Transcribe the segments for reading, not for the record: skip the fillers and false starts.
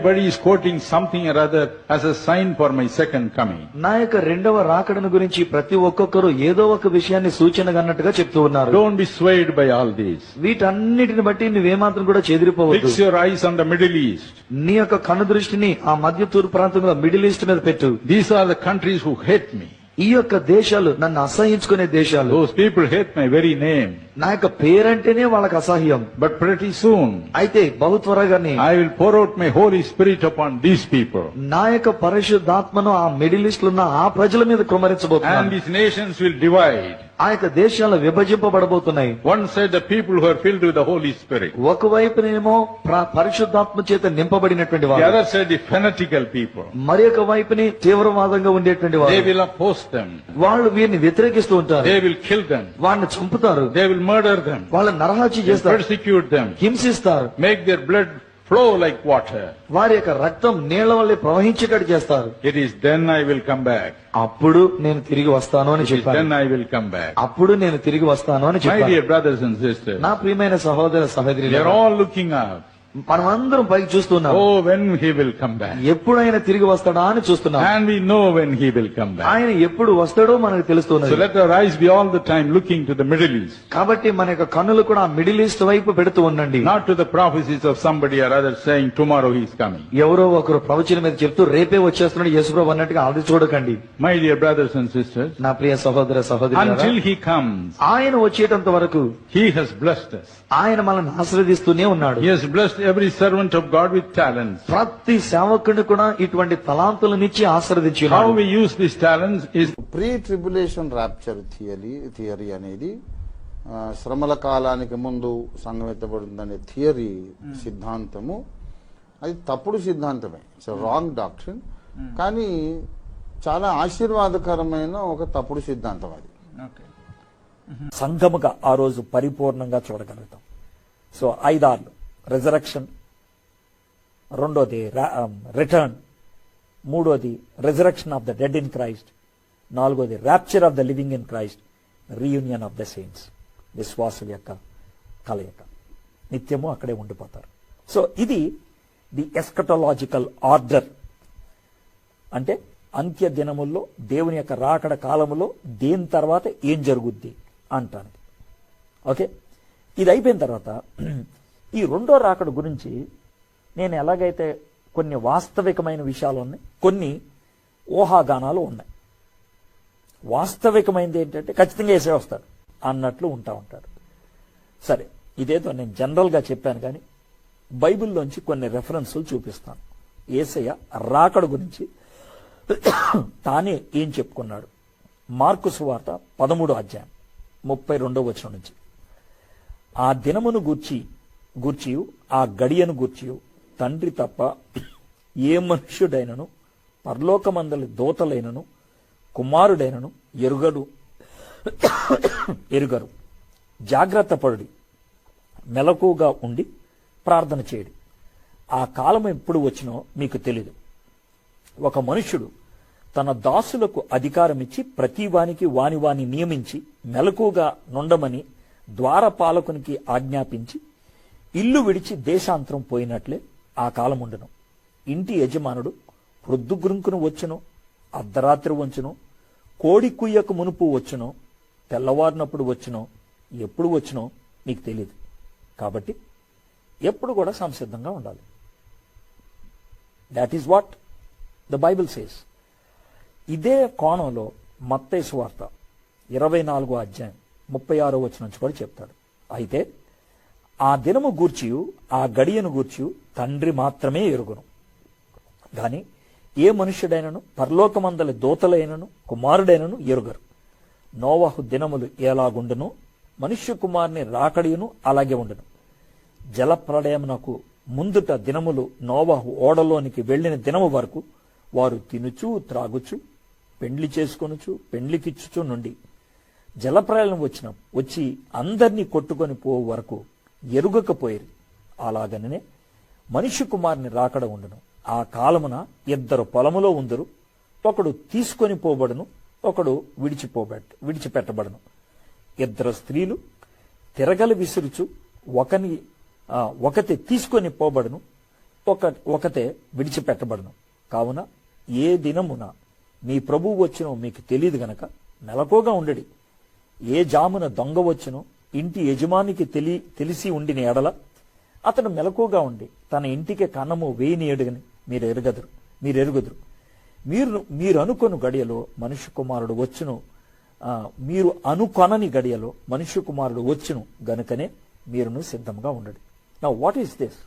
Everybody is quoting something or other as a sign for my second coming. నా యొక్క రెండవ రాకడను గురించి ప్రతి ఒక్కొక్కరు ఏదో ఒక విషయాన్ని సూచనగా అన్నట్టుగా చెప్తూ ఉన్నారు. Don't be swayed by all these. వీటన్నిటిని బట్టి నువ్వేమాత్రం కూడా చెదిరిపోవద్దు. Fix your eyes on the Middle East. నీ యొక్క కన్ను దృష్టిని ఆ మధ్య తూర్పు ప్రాంతంలో మిడిల్ ఈస్ట్ మీద పెట్టు. These are the countries who hate me. ఈ యొక్క దేశాలు నన్ను అసహించుకునే దేశాలు. Those people hate my very name. నా యొక్క పేరంటేనే వాళ్ళకి అసహ్యం. But pretty soon అయితే బహు త్వరగానే I will pour out my Holy Spirit upon these people. నా యొక్క పరిశుద్ధాత్మను ఆ మిడిల్ ఈస్ట్ లో ఉన్న ఆ ప్రజల మీద And కుమ్మరించబోతున్నాను. these nations will divide. ఆ యొక్క దేశాలు విభజింపబడబోతున్నాయి. One side the people who are filled with the Holy Spirit. ఒకవైపునేమో పరిశుద్ధాత్మ చేత నింపబడినటువంటి The వారు, other side the fanatical people. మరి ఒక వైపుని తీవ్రవాదంగా ఉండేటువంటి They వారు. will oppose them. వాళ్ళు వీరిని వ్యతిరేకిస్తూ ఉంటారు. They will kill them. వాళ్ళని చంపుతారు. They will murder them. వాళ్ళని నరహత్య They చేస్తారు. persecute them. హింసిస్తారు. Make their blood flow like water. వారి యొక్క రక్తం నీళ్ల వల్లే ప్రవహించేటట్టు చేస్తారు. It is then I will come back. అప్పుడు నేను తిరిగి వస్తాను అని It is చెప్పాను. then I will come back. అప్పుడు నేను తిరిగి వస్తాను అని My చెప్పాను. dear brothers and sisters, నా ప్రియమైన సహోదర they సహోదరి, are all looking up. మనమందరం పైకి చూస్తున్నాం. Oh, when he will come back. ఎప్పుడు ఆయన తిరిగి వస్తాడా అని చూస్తున్నాం. And we know when he will come back. ఆయన ఎప్పుడు వస్తాడో మనకు So తెలుస్తున్నది. let our eyes be all the time looking to the Middle East. కాబట్టి మన యొక్క కన్నులు కూడా మిడిల్ ఈస్ట్ వైపు పెడుతూ ఉండండి. Not to the prophecies of somebody or other saying tomorrow he is coming. ఎవరో ఒకరు ప్రవచన మీద చెప్తూ రేపే వచ్చేస్తున్నాడు యేసుప్రభు అన్నట్టుగా అది చూడకండి. My dear brothers and sisters, నా ప్రియ సహోదర సహోదరి, until he comes, ఆయన వచ్చేటంత వరకు he has blessed us. ఆయన మనల్ని ఆశీర్వదిస్తూనే ఉన్నాడు. He has blessed every servant of God with talents. ప్రతి సేవకుని కూడా ఇటువంటి తలాంతులనిచ్చి ఆశీర్వదించి How ఉన్నాడు. we use these talents is pre tribulation rapture theory అనేది శ్రమల కాలానికి ముందు సంగమెత్తబడిందనే థియరీ సిద్ధాంతము అది తప్పుడు సిద్ధాంతమే. It's wrong doctrine. కానీ చాలా ఆశీర్వాదకరమైన ఒక తప్పుడు సిద్ధాంతం అది. సంఘముగా ఆ రోజు పరిపూర్ణంగా చూడగలుగుతాం. సో 5 రిజరక్షన్, రెండోది రిటర్న్, మూడోది resurrection of the dead in Christ, నాలుగోది rapture of the living in Christ, reunion of the saints, విశ్వాసుల యొక్క కలయిక, నిత్యము అక్కడే ఉండిపోతారు. సో ఇది ది ఎస్కటలాజికల్ ఆర్డర్. అంటే అంత్య దినముల్లో దేవుని యొక్క రాకడ కాలములో దేని తర్వాత ఏం జరుగుద్ది అంటాను. ఓకే, ఇది అయిపోయిన తర్వాత ఈ రెండో రాకడ గురించి నేను ఎలాగైతే కొన్ని వాస్తవికమైన విషయాలు ఉన్నాయి, కొన్ని ఊహాగానాలు ఉన్నాయి. వాస్తవికమైనది ఏంటంటే ఖచ్చితంగా వేసే వస్తాడు అన్నట్లు ఉంటాడు. సరే, ఇదేదో నేను జనరల్గా చెప్పాను, కానీ బైబిల్లోంచి కొన్ని రెఫరెన్సులు చూపిస్తాను. యేసయ్య రాకడ గురించి తానే ఏం చెప్పుకున్నాడు. మార్కు సువార్త 13వ అధ్యాయం 32వ వచనం నుంచి, ఆ దినమును గూర్చియు ఆ గడియను గూర్చియు తండ్రి తప్ప ఏ మనుష్యుడైనను పరలోకమందలి దూతలైనను కుమారుడైనను ఎరుగరు. జాగ్రత్త పడుడి, మెలకుగా ఉండి ప్రార్థన చేయడి. ఆ కాలం ఎప్పుడు వచ్చినో మీకు తెలీదు. ఒక మనుష్యుడు తన దాసులకు అధికారం ఇచ్చి ప్రతి వానికి వాని నియమించి మెలకుగా నుండమని ద్వారపాలకునికి ఆజ్ఞాపించి ఇల్లు విడిచి దేశాంతరం పోయినట్లే ఆ కాలం ఉండను. ఇంటి యజమానుడు ప్రొద్దుగురుంకును వచ్చును, అర్ధరాత్రి వచ్చును, కోడి కుయ్యకు మునుపు వచ్చునో, తెల్లవారినప్పుడు వచ్చునో, ఎప్పుడు వచ్చునో మీకు తెలియదు. కాబట్టి ఎప్పుడు కూడా సంసిద్ధంగా ఉండాలి. That is what the Bible says. ఇదే కోణంలో మత్తయి సువార్త 24వ అధ్యాయం 36వ వచనం నుంచి కూడా చెప్తాడు. అయితే ఆ దినము గూర్చియు ఆ గడియను గూర్చియు తండ్రి మాత్రమే ఎరుగును, గాని ఏ మనుష్యుడైనను పరలోకమందలి దూతలైనను కుమారుడైనను ఎరుగరు. నోవహు దినములు ఎలాగుండునో మనుష్య కుమారుని రాకడియును అలాగే ఉండును. జలప్రళయమునకు ముందుట దినములు నోవహు ఓడలోనికి వెళ్లిన దినము వరకు వారు తినుచు త్రాగుచు పెండ్లి చేసుకొనుచు పెండ్లికిచ్చుచు నుండి జలప్రళయం వచ్చి అందరినీ కొట్టుకొని పోవు వరకు ఎరుగకపోయేది. అలాగనే మనిషి కుమారుని రాకడ ఉండును. ఆ కాలమున 2 పొలములో ఉందరు, ఒకడు తీసుకొని పోబడును, ఒకడు విడిచిపెట్టబడును. 2 స్త్రీలు తిరగలి విసురుచు ఒకటి తీసుకొని పోబడును, ఒకతే విడిచిపెట్టబడును. కావున ఏ దినమున మీ ప్రభువు వచ్చునో మీకు తెలియదు గనక మెలకువగా ఉండడి. ఏ జామున దొంగ వచ్చునో ఇంటి యజమానికి తెలిసి ఉండిన ఎడల అతడు మెలకువగా ఉండి తన ఇంటికి కన్నము వేయనీయడుగని మీరెరుగుదురు. మీరు అనుకొను గడియలో మనుష్య కుమారుడు వచ్చును, మీరు అనుకొనని గడియలో మనుష్య కుమారుడు వచ్చును గనుకనే మీరును సిద్ధంగా ఉండడు. నా వాట్ ఈస్ దిస్?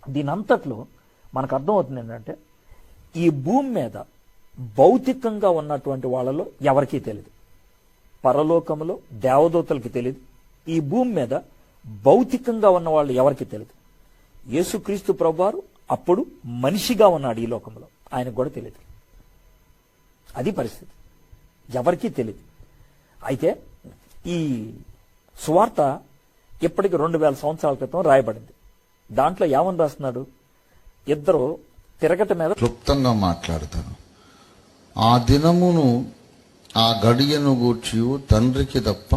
దీనంతట్లో మనకు అర్థమవుతుంది ఏంటంటే, ఈ భూమి మీద భౌతికంగా ఉన్నటువంటి వాళ్ళలో ఎవరికీ తెలియదు, పరలోకంలో దేవదూతలకి తెలియదు, ఈ భూమి మీద భౌతికంగా ఉన్న వాళ్ళు ఎవరికి తెలియదు. యేసుక్రీస్తు ప్రభువారు అప్పుడు మనిషిగా ఉన్నాడు ఈ లోకంలో, ఆయనకు కూడా తెలియదు. అది పరిస్థితి, ఎవరికీ తెలియదు. అయితే ఈ సువార్త ఇప్పటికి 2000 సంవత్సరాల క్రితం రాయబడింది. దాంట్లో ఏమని రాస్తున్నాడు? ఇద్దరు తిరగట మీద క్లుప్తంగా మాట్లాడతాను. ఆ దినమును ఆ గడియను గూర్చి తండ్రికి తప్ప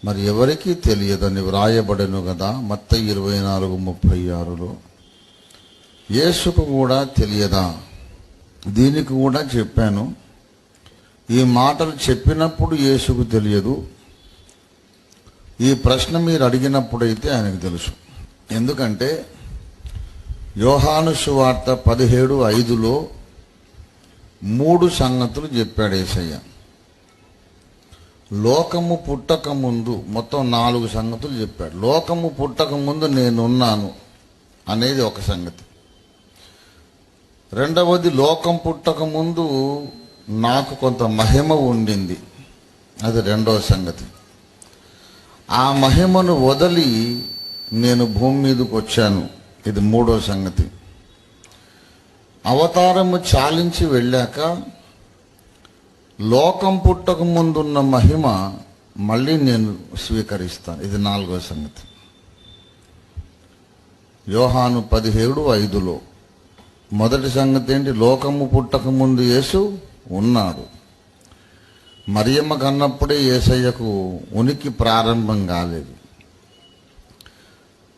మరి ఎవరికీ తెలియదని వ్రాయబడెను కదా, మత్తయి 24:36. యేసుకు కూడా తెలియదా? దీనికి కూడా చెప్పాను. ఈ మాటలు చెప్పినప్పుడు యేసుకు తెలియదు, ఈ ప్రశ్న మీరు అడిగినప్పుడైతే ఆయనకు తెలుసు. ఎందుకంటే యోహాను సువార్త 17:5లో 3 సంగతులు చెప్పాడు యేసయ్య. లోకము పుట్టక ముందు మొత్తం 4 సంగతులు చెప్పాడు. లోకము పుట్టక ముందు నేనున్నాను అనేది ఒక సంగతి. రెండవది, లోకం పుట్టక ముందు నాకు కొంత మహిమ ఉండింది, అది రెండవ సంగతి. ఆ మహిమను వదిలి నేను భూమి మీదకి వచ్చాను, ఇది మూడో సంగతి. అవతారము చాలించి వెళ్ళాక లోకం పుట్టక ముందున్న మహిమ మళ్ళీ నేను స్వీకరిస్తాను, ఇది నాలుగో సంగతి. యోహాను 17:5లో మొదటి సంగతి ఏంటి? లోకము పుట్టక ముందు యేసు ఉన్నాడు. మరియమ్మ కన్నప్పుడే యేసయ్యకు ఉనికి ప్రారంభం కాలేదు.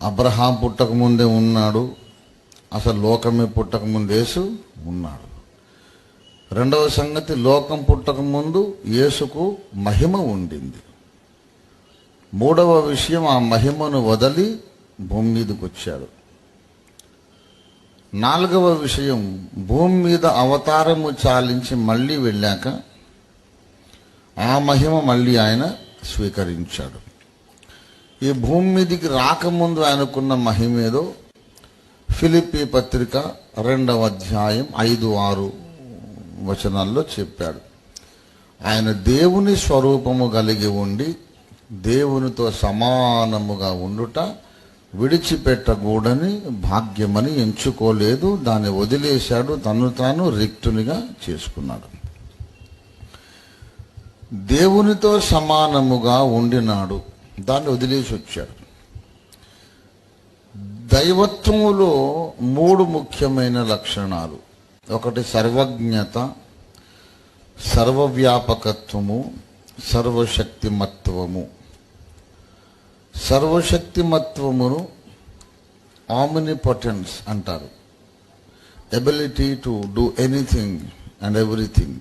అబ్రహాం పుట్టక ముందే ఉన్నాడు, అసలు లోకమే పుట్టక ముందు యేసు ఉన్నాడు. రెండవ సంగతి, లోకం పుట్టక ముందు యేసుకు మహిమ ఉండింది. మూడవ విషయం, ఆ మహిమను వదిలి భూమి మీదకి వచ్చాడు. నాలుగవ విషయం, భూమి మీద అవతారము చాలించి మళ్ళీ వెళ్ళాక ఆ మహిమ మళ్ళీ ఆయన స్వీకరించాడు. ఈ భూమి మీదకి రాకముందు ఆయనకున్న మహిమేదో ఫిలిప్పీ పత్రిక 2వ అధ్యాయం 5-6 వచనాల్లో చెప్పాడు. ఆయన దేవుని స్వరూపము కలిగి ఉండి దేవునితో సమానముగా ఉండుట విడిచిపెట్టకూడని భాగ్యమని ఎంచుకోలేదు, దాన్ని వదిలేశాడు, తను తాను రిక్తునిగా చేసుకున్నాడు. దేవునితో సమానముగా ఉండినాడు, దాన్ని వదిలేసి వచ్చాడు. దైవత్వములో 3 ముఖ్యమైన లక్షణాలు. ఒకటి సర్వజ్ఞత, సర్వవ్యాపకత్వము, సర్వశక్తిమత్వము. సర్వశక్తిమత్వమును ఆమ్నిపొటెన్స్ అంటారు. Ability to do anything and everything,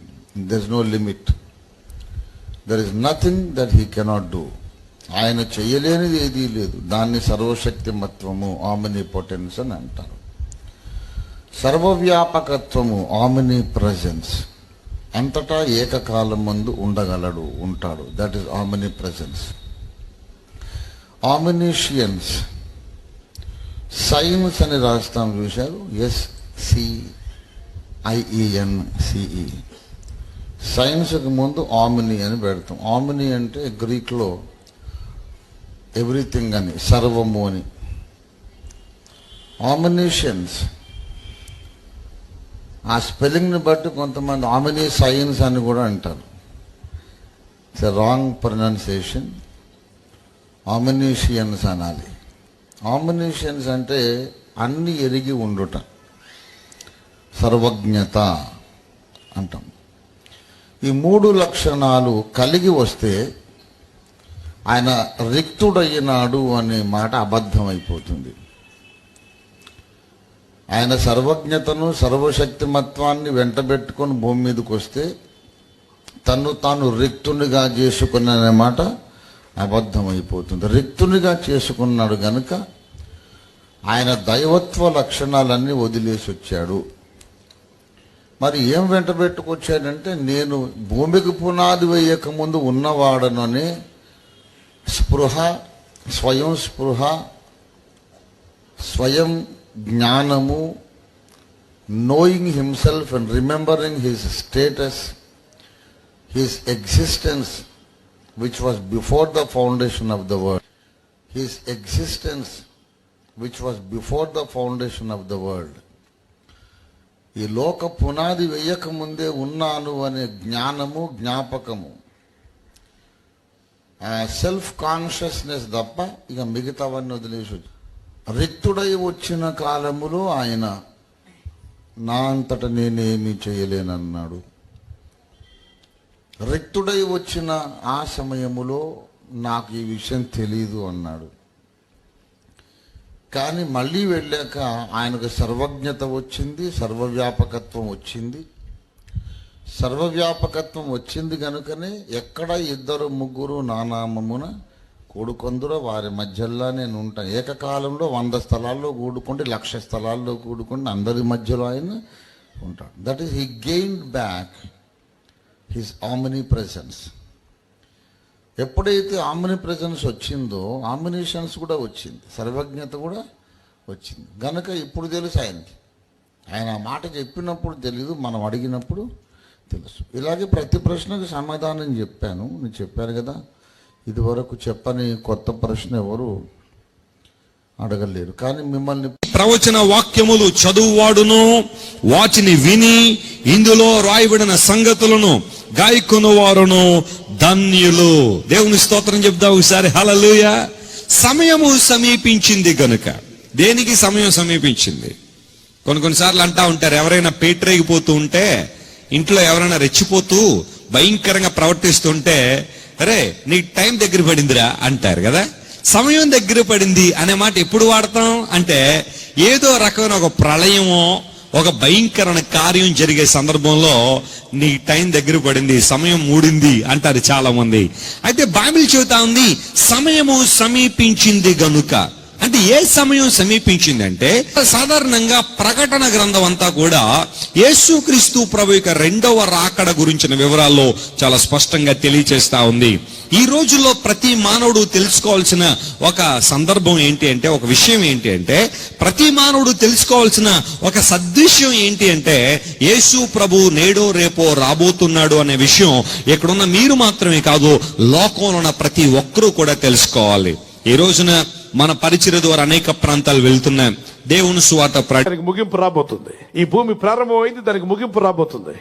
there is no limit, there is nothing that he cannot do. ఆయన చేయలేనిది ఏదీ లేదు, దాన్ని సర్వశక్తిమత్వము, ఆమ్నిపొటెన్స్ అని అంటారు. సర్వవ్యాపకత్వము, ఆమ్ని ప్రెజెన్స్, అంతటా ఏకకాలం ముందు ఉండగలడు, ఉంటాడు, that is omni presence. Omniscience, science అని రాస్తాం చూశారు, SCIENCE. సైన్స్కి ముందు ఆమ్ని అని పెడతాం. ఆమ్ని అంటే గ్రీక్లో ఎవ్రీథింగ్ అని, సర్వము అని. ఆమ్నిషియన్స్, ఆ స్పెల్లింగ్ని బట్టి కొంతమంది ఆమినీ సైన్స్ అని కూడా అంటారు. ఇట్స్ రాంగ్ ప్రొనౌన్సియేషన్, ఆమినీషియన్స్ అనాలి. ఆమినీషియన్స్ అంటే అన్ని ఎరిగి ఉండుట, సర్వజ్ఞత అంటాం. ఈ 3 లక్షణాలు కలిగి వస్తే ఆయన రిక్తుడయ్యినాడు అనే మాట అబద్ధం అయిపోతుంది. ఆయన సర్వజ్ఞతను సర్వశక్తిమత్వాన్ని వెంటబెట్టుకొని భూమి మీదకి వస్తే తను తాను రిక్తునిగా చేసుకున్న మాట అబద్ధమైపోతుంది. రిక్తునిగా చేసుకున్నాడు గనుక ఆయన దైవత్వ లక్షణాలన్నీ వదిలేసి వచ్చాడు. మరి ఏం వెంటబెట్టుకొచ్చాడంటే, నేను భూమికి పునాది వేయక ముందు ఉన్నవాడననే స్పృహ, స్వయం స్పృహ, స్వయం జ్ఞానము, knowing himself and remembering his status, his existence which was before the foundation of the world, his existence which was before the foundation of the world. ఈ లోక పునాది వేయక ముందే ఉన్నాను అనే జ్ఞానము, జ్ఞాపకము, సెల్ఫ్ కాన్షియస్నెస్ తప్ప ఇక మిగతావన్నీ వదిలేసి రిక్తుడై వచ్చిన కాలములో ఆయన నా అంతట నేనేమీ చేయలేనన్నాడు. రిక్తుడై వచ్చిన ఆ సమయములో నాకు ఈ విషయం తెలీదు అన్నాడు. కానీ మళ్ళీ వెళ్ళాక ఆయనకు సర్వజ్ఞత వచ్చింది, సర్వవ్యాపకత్వం వచ్చింది. సర్వవ్యాపకత్వం వచ్చింది కనుకనే ఎక్కడ ఇద్దరు ముగ్గురు నా నామమున కూడుకొందురో వారి మధ్యలో నేను ఉంటాను. ఏకకాలంలో 100 స్థలాల్లో కూడుకుంటే 1,00,000 స్థలాల్లో కూడుకుంటే అందరి మధ్యలో ఆయన ఉంటాడు. That is he gained back his omni presence. ఎప్పుడైతే ఆమ్ని ప్రెజెన్స్ వచ్చిందో ఆమ్నిషన్స్ కూడా వచ్చింది, సర్వజ్ఞత కూడా వచ్చింది. గనక ఇప్పుడు తెలుసు ఆయనకి. ఆయన ఆ మాట చెప్పినప్పుడు తెలీదు, మనం అడిగినప్పుడు తెలుసు. ఇలాగే ప్రతి ప్రశ్నకు సమాధానం చెప్పాను. నేను చెప్పాను కదా, ఇదివరకు చెప్పని కొత్త ప్రశ్న ఎవరు అడగలేరు. కానీ మిమ్మల్ని ప్రవచన వాక్యములు చదువువాడును వాటిని విని ఇందులో రాయబడిన సంగతులను గాయకును వారును ధన్యులు. దేవుని స్తోత్రం చెప్తా ఒకసారి హల్లెలూయా. సమయము సమీపించింది గనుక. దేనికి సమయం సమీపించింది? కొన్నిసార్లు అంటా ఉంటారు, ఎవరైనా పేటరేగిపోతూ ఉంటే, ఇంట్లో ఎవరైనా రెచ్చిపోతూ భయంకరంగా ప్రవర్తిస్తుంటే, అరే నీ టైం దగ్గర పడిందిరా అంటారు కదా. సమయం దగ్గర పడింది అనే మాట ఎప్పుడు వాడతాం అంటే, ఏదో రకమైన ఒక ప్రళయమో ఒక భయంకరమైన కార్యం జరిగే సందర్భంలో నీ టైం దగ్గర పడింది, సమయం మూడింది అంటారు చాలా మంది. అయితే బైబిల్ చెబుతా ఉంది సమయము సమీపించింది గనుక. అంటే ఏ సమయం సమీపించిందంటే, సాధారణంగా ప్రకటన గ్రంథం అంతా కూడా యేసుక్రీస్తు ప్రభు యొక్క 2వ రాకడ గురించిన వివరాల్లో చాలా స్పష్టంగా తెలియచేస్తా ఉంది. ఈ రోజుల్లో ప్రతి మానవుడు తెలుసుకోవాల్సిన ఒక సందర్భం ఏంటి అంటే, ఒక విషయం ఏంటి అంటే, ప్రతి మానవుడు తెలుసుకోవాల్సిన ఒక సద్విషయం ఏంటి అంటే, యేసు ప్రభు నేడో రేపో రాబోతున్నాడు అనే విషయం ఇక్కడున్న మీరు మాత్రమే కాదు, లోకంలో ఉన్న ప్రతి ఒక్కరూ కూడా తెలుసుకోవాలి. ఈ రోజున మన పరిచర్య ద్వారా అనేక ప్రాంతాలు వెళ్తున్నాం. దేవుని సువార్త దానికి ముగింపు రాబోతుంది. ఈ భూమి ప్రారంభమైంది, దానికి ముగింపు రాబోతుంది.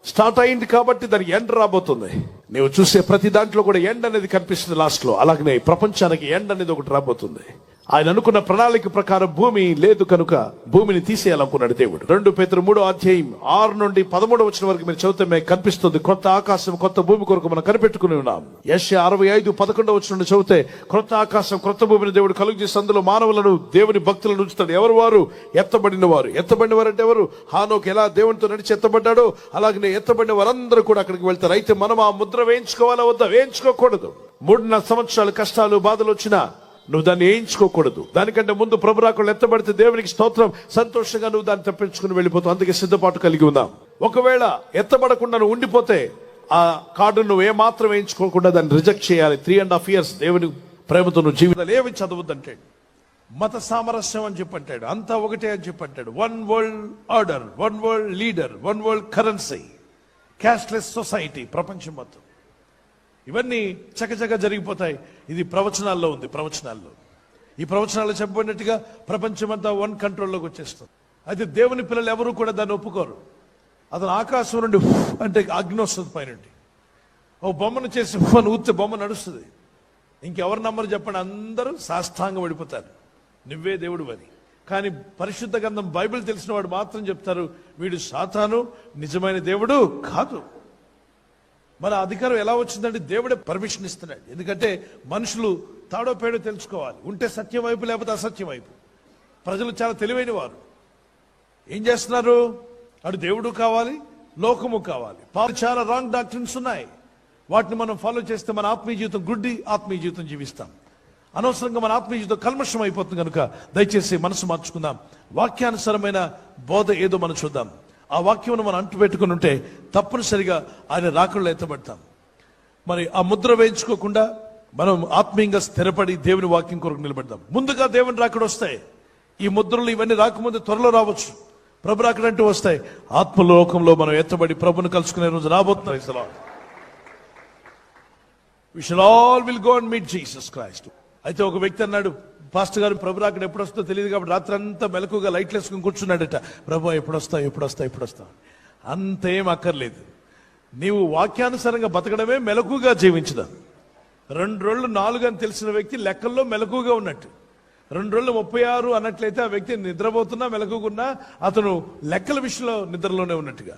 స్టార్ట్ అయింది కాబట్టి దానికి ఎండ్ రాబోతుంది. నీవు చూసే ప్రతి దాంట్లో కూడా ఎండ్ అనేది కనిపిస్తుంది లాస్ట్ లో. అలాగనే ప్రపంచానికి ఎండ్ అనేది ఒకటి రాబోతుంది. ఆయన అనుకున్న ప్రణాళిక ప్రకారం భూమి లేదు కనుక భూమిని తీసేయాలనుకున్నాడు దేవుడు. 2 పేతురు 3:6 నుండి 13 వరకు మీరు చదివితే మీకు కనిపిస్తుంది, కొత్త ఆకాశం కొత్త భూమి కొరకు మనం కనిపెట్టుకుని ఉన్నాం. యెషయా 65:11 నుండి చదివితే, క్రొత్త ఆకాశం క్రొత్త భూమిని దేవుడు కలుగజేసి అందులో మానవులను దేవుని భక్తులను ఉంచుతాడు. ఎవరు వారు? ఎత్తబడిన వారు. ఎత్తబడిన వారు అంటే ఎవరు? హానోకు ఎలా దేవునితో నడిచి ఎత్తబడ్డాడో అలాగనే ఎత్తబడిన వారందరూ కూడా అక్కడికి వెళ్తారు. అయితే మనం ఆ ముద్ర వేయించుకోవాలా వద్దా? వేయించుకోకూడదు. 3.5 సంవత్సరాలు కష్టాలు బాధలు వచ్చినా నువ్వు దాన్ని వేయించుకోకూడదు. దానికంటే ముందు ప్రభు రాకడలో ఎత్తబడితే దేవునికి స్తోత్రం, సంతోషంగా నువ్వు దాన్ని తప్పించుకుని వెళ్ళిపోతావు. అందుకే సిద్ధపాటు కలిగి ఉందాం. ఒకవేళ ఎత్తబడకుండా నువ్వు ఉండిపోతే ఆ కార్డు నువ్వు ఏమాత్రం వేయించుకోకుండా దాన్ని రిజెక్ట్ చేయాలి. 3.5 years దేవుని ప్రేమతో నువ్వు జీవితాలు ఏమి చదవద్దంటాడు. మత సామరస్యం అని చెప్పంటాడు, అంతా ఒకటే అని చెప్పంటాడు. 1 world order, 1 world leader, 1 world currency, cashless society ప్రపంచం మొత్తం. ఇవన్నీ చకచక జరిగిపోతాయి. ఇది ప్రవచనాల్లో ఉంది. ఈ ప్రవచనాల్లో చెప్పబడినట్టుగా ప్రపంచమంతా 1 కంట్రోల్లోకి వచ్చేస్తుంది. అయితే దేవుని పిల్లలు ఎవరు కూడా దాన్ని ఒప్పుకోరు. అతను ఆకాశం నుండి అంటే అగ్ని వస్తుంది పైనుండి. ఓ బొమ్మను చేసి అని ఊస్తే బొమ్మ నడుస్తుంది. ఇంకెవరు నమ్మరు చెప్పండి? అందరూ సాష్టాంగం పడిపోతారు, నువ్వే దేవుడు అని. కానీ పరిశుద్ధ గ్రంథం బైబిల్ తెలిసిన వాడు మాత్రం చెప్తారు, వీడు సాతాను, నిజమైన దేవుడు కాదు. మన అధికారం ఎలా వచ్చిందంటే దేవుడే పర్మిషన్ ఇస్తున్నాడు. ఎందుకంటే మనుషులు తాడో పేడో తెలుసుకోవాలి. ఉంటే సత్యం వైపు, లేకపోతే అసత్యం వైపు. ప్రజలు చాలా తెలివైన వారు. ఏం చేస్తున్నారు? అటు దేవుడు కావాలి, లోకము కావాలి. చాలా రాంగ్ డాక్టరీన్స్ ఉన్నాయి. వాటిని మనం ఫాలో చేస్తే మన ఆత్మీయ జీవితం గుడ్డి ఆత్మీయ జీవితం జీవిస్తాం. అనవసరంగా మన ఆత్మీయ జీవితం కల్మషం అయిపోతుంది. కనుక దయచేసి మనసు మార్చుకుందాం. వాక్యానుసారమైన బోధ ఏదో మనం చూద్దాం. ఆ వాక్యం మనం అంటు పెట్టుకుని ఉంటే తప్పనిసరిగా ఆయన రాకడలో ఎత్తబడతాం. మరి ఆ ముద్ర వేయించుకోకుండా మనం ఆత్మీయంగా స్థిరపడి దేవుని వాక్యం కొరకు నిలబడదాం. ముందుగా దేవుని రాకడ వస్తాయి. ఈ ముద్రలు ఇవన్నీ రాకముందు త్వరలో రావచ్చు. ప్రభు రాకడంటూ వస్తాయి. ఆత్మలోకంలో మనం ఎత్తబడి ప్రభుని కలుసుకునే రోజు రాబోతున్నాం. We shall all will go and meet Jesus Christ. అయితే ఒక వ్యక్తి అన్నాడు, పాస్టర్ గారు ప్రభు రాకడ ఎప్పుడు వస్తుందో తెలియదు కాబట్టి రాత్రి అంతా మెలకుగా లైట్లు వేసుకుని కూర్చున్నాడట. ప్రభు ఎప్పుడు వస్తావు. అంతేం అక్కర్లేదు. నీవు వాక్యానుసారంగా బతకడమే మెలకుగా జీవించడం. 2 రోజులు 4 అని తెలిసిన వ్యక్తి లెక్కల్లో మెలకుగా ఉన్నట్టు. 2 రోజులు 36 అన్నట్లయితే ఆ వ్యక్తి నిద్రపోతున్నా మెలకుగున్నా అతను లెక్కల విషయంలో నిద్రలోనే ఉన్నట్టుగా.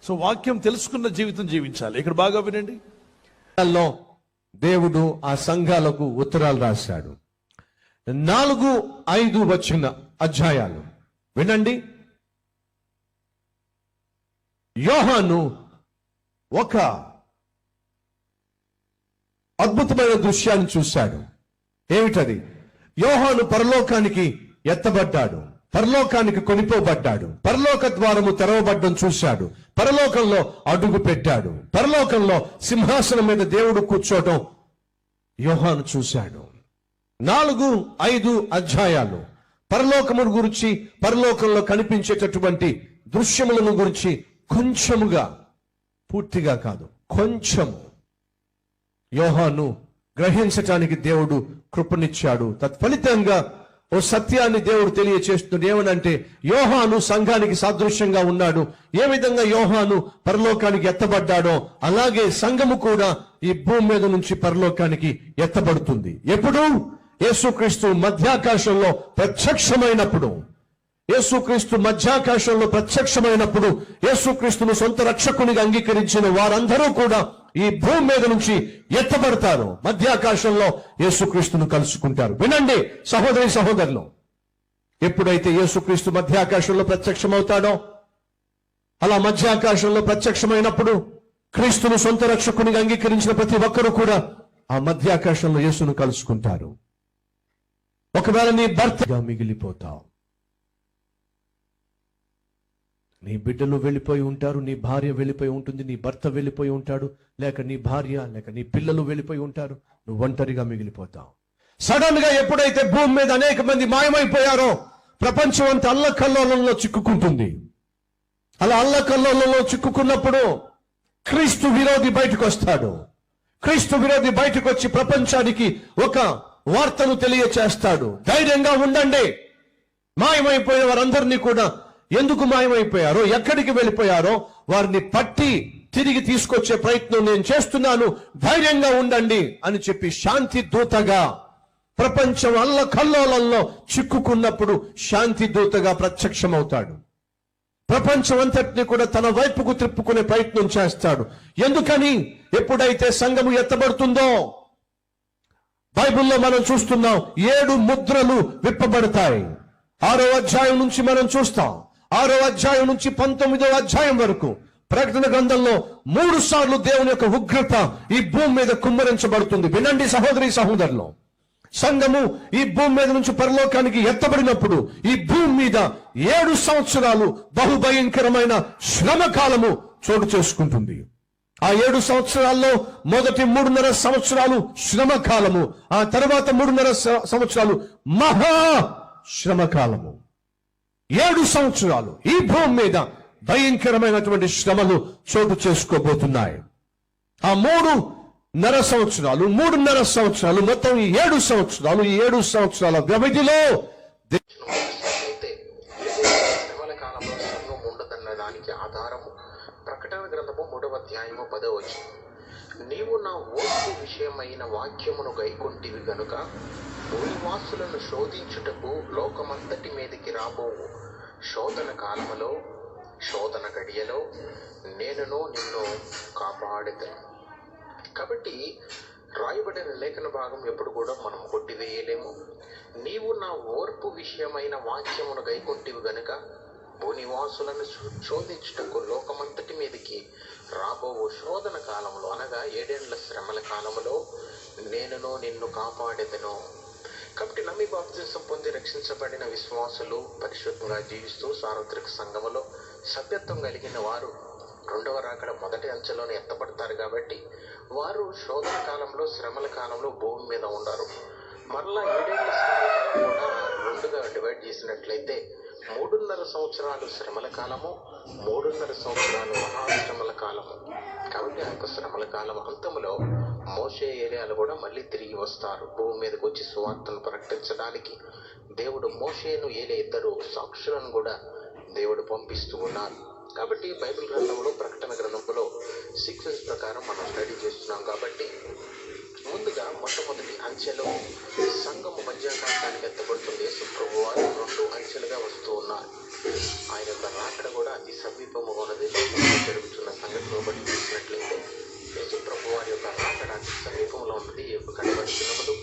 సో వాక్యం తెలుసుకున్న జీవితం జీవించాలి. ఇక్కడ బాగా వినండి. దేవుడు ఆ సంఘాలకు ఉత్తరాలు రాశాడు. 4-5 వచ్చిన అధ్యాయాలు వినండి. యోహాను ఒక అద్భుతమైన దృశ్యాన్ని చూశాడు. ఏమిటది? యోహాను పరలోకానికి ఎత్తబడ్డాడు, పరలోకానికి కొనిపోబడ్డాడు, పరలోక ద్వారము తెరవబడ్డం చూశాడు, పరలోకంలో అడుగు పెట్టాడు, పరలోకంలో సింహాసనం మీద దేవుడు కూర్చోవడం యోహాను చూశాడు. 4-5 అధ్యాయాలు పరలోకమును గురించి, పరలోకంలో కనిపించేటటువంటి దృశ్యములను గురించి కొంచెముగా, పూర్తిగా కాదు కొంచెము యోహాను గ్రహించటానికి దేవుడు కృపనిచ్చాడు. తత్ఫలితంగా ఓ సత్యాన్ని దేవుడు తెలియచేస్తున్నాడు. ఏమనంటే యోహాను సంఘానికి సాదృశ్యంగా ఉన్నాడు. ఏ విధంగా యోహాను పరలోకానికి ఎత్తబడ్డాడో అలాగే సంఘము కూడా ఈ భూమి మీద నుంచి పరలోకానికి ఎత్తబడుతుంది. ఎప్పుడు? యేసుక్రీస్తు మధ్యాకాశంలో ప్రత్యక్షమైనప్పుడు. యేసుక్రీస్తు మధ్యాకాశంలో ప్రత్యక్షమైనప్పుడు యేసుక్రీస్తును సొంత రక్షకునిగా అంగీకరించిన వారందరూ కూడా ఈ భూమి మీద నుంచి ఎత్తబడతారు. మధ్యాకాశంలో యేసుక్రీస్తును కలుసుకుంటారు. వినండి సహోదరి సహోదరులు, ఎప్పుడైతే యేసుక్రీస్తు మధ్యాకాశంలో ప్రత్యక్షమవుతాడో, అలా మధ్యాకాశంలో ప్రత్యక్షమైనప్పుడు క్రీస్తును సొంత రక్షకునిగా అంగీకరించిన ప్రతి ఒక్కరూ కూడా ఆ మధ్యాకాశంలో యేసును కలుసుకుంటారు. ఒకవేళ నీ భర్తగా మిగిలిపోతావు, నీ బిడ్డలు వెళ్ళిపోయి ఉంటారు, నీ భార్య వెళ్ళిపోయి ఉంటుంది, నీ భర్త వెళ్ళిపోయి ఉంటాడు, లేక నీ భార్య లేక నీ పిల్లలు వెళ్ళిపోయి ఉంటారు, నువ్వు ఒంటరిగా మిగిలిపోతావు. సడన్ గా ఎప్పుడైతే భూమి మీద అనేక మంది మాయమైపోయారో ప్రపంచం అంతా అల్లకల్లోలంలో చిక్కుకుంటుంది. అలా అల్లకల్లోలంలో చిక్కుకున్నప్పుడు క్రీస్తు విరోధి బయటకు వస్తాడు. క్రీస్తు విరోధి బయటకు వచ్చి ప్రపంచానికి ఒక వార్తను తెలియచేస్తాడు. ధైర్యంగా ఉండండి, మాయమైపోయిన వారందరినీ కూడా ఎందుకు మాయమైపోయారో, ఎక్కడికి వెళ్ళిపోయారో వారిని పట్టి తిరిగి తీసుకొచ్చే ప్రయత్నం నేను చేస్తున్నాను, ధైర్యంగా ఉండండి అని చెప్పి శాంతి దూతగా ప్రపంచం అల్లకల్లోలంలో చిక్కుకున్నప్పుడు శాంతి దూతగా ప్రత్యక్షమవుతాడు. ప్రపంచం అంతటిని కూడా తన వైపుకు త్రిప్పుకునే ప్రయత్నం చేస్తాడు. ఎందుకని? ఎప్పుడైతే సంఘము ఎత్తబడుతుందో, బైబిల్లో మనం చూస్తున్నాం 7 ముద్రలు విప్పబడతాయి. 6వ అధ్యాయం నుంచి మనం చూస్తాం. 6వ అధ్యాయం నుంచి 19వ అధ్యాయం వరకు ప్రకటన గ్రంథంలో 3 సార్లు దేవుని యొక్క ఉగ్రత ఈ భూమి మీద కుమ్మరించబడుతుంది. వినండి సహోదరి సహోదరులు, సంఘము ఈ భూమి మీద నుంచి పరలోకానికి ఎత్తబడినప్పుడు ఈ భూమి మీద 7 సంవత్సరాలు బహుభయంకరమైన శ్రమ కాలము చోటు చేసుకుంటుంది. ఆ 7 సంవత్సరాల్లో మొదటి 3.5 సంవత్సరాలు శ్రమ కాలము, ఆ తర్వాత 3.5 సంవత్సరాలు మహా శ్రమ కాలము. 7 సంవత్సరాలు ఈ భూమి మీద భయంకరమైనటువంటి శ్రమలు చోటు చేసుకోబోతున్నాయి. ఆ 3.5 సంవత్సరాలు, 3.5 సంవత్సరాలు, మొత్తం ఈ 7 సంవత్సరాలు, ఈ 7 సంవత్సరాల వ్యవధిలో శ్రమల కాలంలో సంఘం ఉండదన్నదానికి ఆధారము ప్రకటన గ్రంథము 3వ అధ్యాయము 10వ వచనం. నీవు నా ఓర్పు విషయమైన వాక్యమును గైకొంటివి గనుక భూనివాసులను శోధించుటకు లోకమంతటి మీదకి రాబోవు శోధన కాలములో, శోధన గడియలో నేనును నిన్ను కాపాడేదను. కాబట్టి రాయబడిన లేఖన భాగం ఎప్పుడు కూడా మనం కొట్టివేయలేము. నీవు నా ఓర్పు విషయమైన వాక్యమును గైకొంటివి గనుక భూనివాసులను శోధించుటకు లోకమంతటి మీదకి రాబో శోధన కాలంలో అనగా 7 ఏండ్ల శ్రమల కాలంలో నేనును నిన్ను కాపాడెదను. కాబట్టి నమ్మి బాప్తిసం పొంది రక్షించబడిన విశ్వాసులు పరిశుద్ధంగా జీవిస్తూ సార్వత్రిక సంఘములో సభ్యత్వం కలిగిన వారు రెండవ రాకడ మొదటి అంచెలోనే ఎత్తపడతారు. కాబట్టి వారు శోధన కాలంలో శ్రమల కాలంలో భూమి మీద ఉండరు. మరలా 7 ఏళ్ల శ్రమల కాలం కూడా 2గా డివైడ్ చేసినట్లయితే 3.5 సంవత్సరాలు శ్రమల కాలము, 3.5 సంవత్సరాలు మహాశ్రమల కాలము. కాబట్టి ఆ యొక్క శ్రమల కాలం అంతములో మోషే ఏలియాలు కూడా మళ్ళీ తిరిగి వస్తారు. భూమి మీదకి వచ్చి సువార్తను ప్రకటించడానికి దేవుడు మోషేను ఏలియా ఇద్దరు సాక్షులను కూడా దేవుడు పంపిస్తూ ఉన్నారు. కాబట్టి బైబిల్ గ్రంథంలో ప్రకటన గ్రంథంలో సీక్వెన్స్ ప్రకారం మనం స్టడీ చేస్తున్నాం. కాబట్టి ముందుగా మొట్టమొదటి అంచెలో సంఘము మధ్యాకాశానికి ఎత్తబడుతుంది. యేసు ప్రభువు వారు 2 అంచెలుగా వస్తూ ఉన్నారు. ఆయన యొక్క రాకడ కూడా అతి సమీపముగా ఉన్నది. జరుగుతున్న సంఘటనలో బట్టి చూసినట్లయితే యేసు ప్రభు వారి యొక్క రాకడ అతి సమీపంలో ఉన్నది. ఈ యొక్క కడవరి దినములు